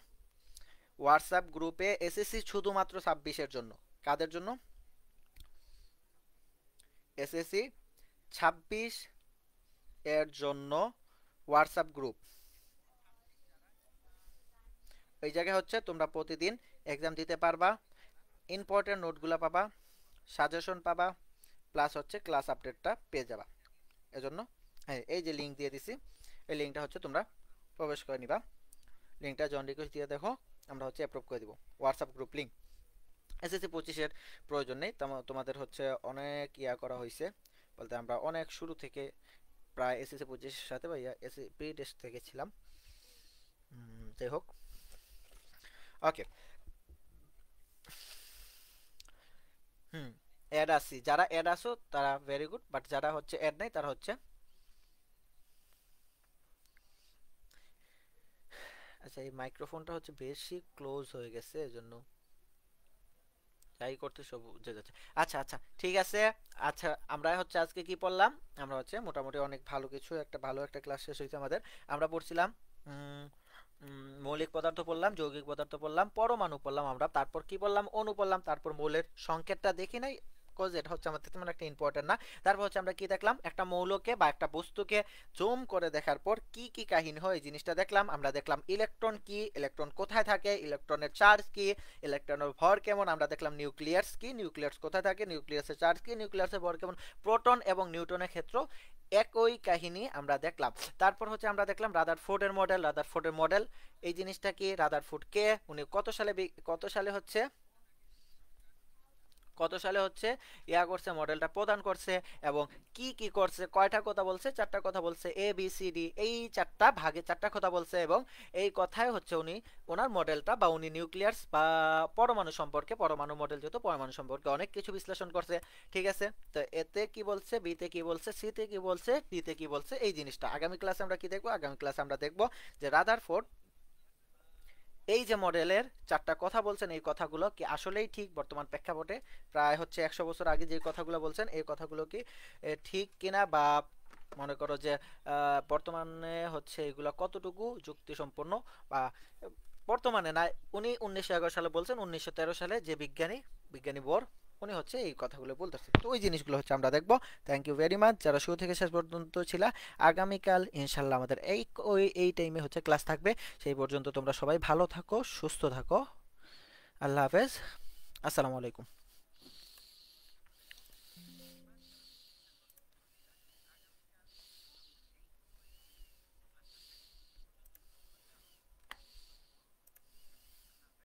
S1: হোয়াটসঅ্যাপ গ্রুপে এসএসসি শুধুমাত্র 26-এর জন্য, কাদের জন্য? এসএসসি 26 এর জন্য হোয়াটসঅ্যাপ গ্রুপ। এই জায়গায় হচ্ছে তোমরা প্রতিদিন এক্সাম দিতে পারবা, ইম্পর্টেন্ট নোটগুলো পাবা, সাজেশন পাবা, প্লাস হচ্ছে ক্লাস আপডেটটা পেয়ে যাবা। এজন্য হ্যাঁ, এই যে লিঙ্ক দিয়ে দিছি, এই লিঙ্কটা হচ্ছে তোমরা প্রবেশ করে নিবা। লিঙ্কটা জন রিকোয়েস্ট দিয়ে দেখো, আমরা হচ্ছে অ্যাপ্রুভ করে দিব হোয়াটসঅ্যাপ গ্রুপ লিঙ্ক। এসএসসি 25-এর প্রয়োজন নেই, তোমাদের হচ্ছে অনেক করা হয়েছে, বলতে আমরা অনেক শুরু থেকে প্রায় এসএসসি 25-এর সাথে বা এসএসসি প্রি টেস্ট থেকে ছিলাম। যাই হোক, ওকে। হুম, অ্যাড আসি, যারা অ্যাড আসো তারা ভেরি গুড, বাট যারা হচ্ছে অ্যাড নাই তারা হচ্ছে, আচ্ছা এই মাইক্রোফোনটা হচ্ছে বেশি ক্লোজ হয়ে গেছে, এজন্য যাই করতে সব বুঝে যাচ্ছে। আচ্ছা আচ্ছা ঠিক আছে। আচ্ছা, আমরা হচ্ছে আজকে কি পড়লাম? আমরা হচ্ছে মোটামুটি অনেক ভালো কিছু, একটা ভালো একটা ক্লাস শেষ হয়েছে আমাদের। আমরা পড়ছিলাম উম, মৌলিক পদার্থ পড়লাম, যৌগিক পদার্থ পড়লাম, পরমাণু পড়লাম আমরা, তারপর কি পড়লাম? অণু পড়লাম, তারপর মৌলের সংকেতটা দেখি নাই, কজ এটা হচ্ছে আমাদের তেমন একটা ইম্পর্টেন্ট না। তারপর হচ্ছে আমরা কি দেখলাম? একটা মৌলকে বা একটা বস্তুকে জুম করে দেখার পর কি কি কাহিনী হয় এই জিনিসটা দেখলাম। আমরা দেখলাম ইলেকট্রন কি, ইলেকট্রন কোথায় থাকে, ইলেকট্রনের চার্জ কি, ইলেকট্রনের ভর কেমন। আমরা দেখলাম নিউক্লিয়াস কি, নিউক্লিয়াস কোথায় থাকে, নিউক্লিয়াসের চার্জ কি, নিউক্লিয়াসের ভর কেমন। প্রোটন এবং নিউটনের ক্ষেত্র একই কাহিনী আমরা দেখলাম। তারপর হচ্ছে আমরা দেখলাম রাদারফোর্ডের মডেল। রাদারফোর্ডের মডেল এই জিনিসটা কি, রাদারফোর্ড কে, উনি কত সালে হচ্ছে করছে, মডেলটা প্রদান করছে, এবং কি কি করছে, কয়টা কথা বলছে? 4টা কথা বলছে, এ বি সি ডি, এই 4টা ভাগে 4টা কথা বলছে, এবং এই কথায় হচ্ছে উনি ওনার মডেলটা বা উনি নিউক্লিয়াস বা পরমাণু সম্পর্কে, পরমাণু মডেল যেহেতু, পরমাণু সম্পর্কে অনেক কিছু বিশ্লেষণ করছে। ঠিক আছে, তো এতে কি বলছে, বিতে কি বলছে, সিতে কি বলছে, ডিতে কি বলছে, এই জিনিসটা আগামী ক্লাসে আমরা কি দেখবো? আগামী ক্লাসে আমরা দেখবো যে রাদারফোর্ড এই যে মডেলের 4টা কথা বলছেন, এই কথাগুলো কি আসলেই ঠিক বর্তমান প্রেক্ষাপটে, প্রায় হচ্ছে 100 বছর আগে যে কথাগুলো বলছেন, এই কথাগুলো কি ঠিক কিনা, বা মনে করো যে বর্তমানে হচ্ছে এগুলা কতটুকু যুক্তিসম্পন্ন, বা বর্তমানে না, উনি 1911 সালে বলছেন, 1913 সালে যে বিজ্ঞানী বোর, উনি হচ্ছে এই কথাগুলো বলতেছে। তো ওই জিনিসগুলো হচ্ছে আমরা দেখবো। থ্যাংক ইউ ভেরি মাচ যারা শুরু থেকে শেষ পর্যন্ত ছিল। আগামীকাল ইনশাল্লাহ আমাদের এই টাইমে হচ্ছে ক্লাস থাকবে। সেই পর্যন্ত তোমরা সবাই ভালো থাকো, সুস্থ থাকো। আল্লাহ হাফেজ, আসসালামু আলাইকুম।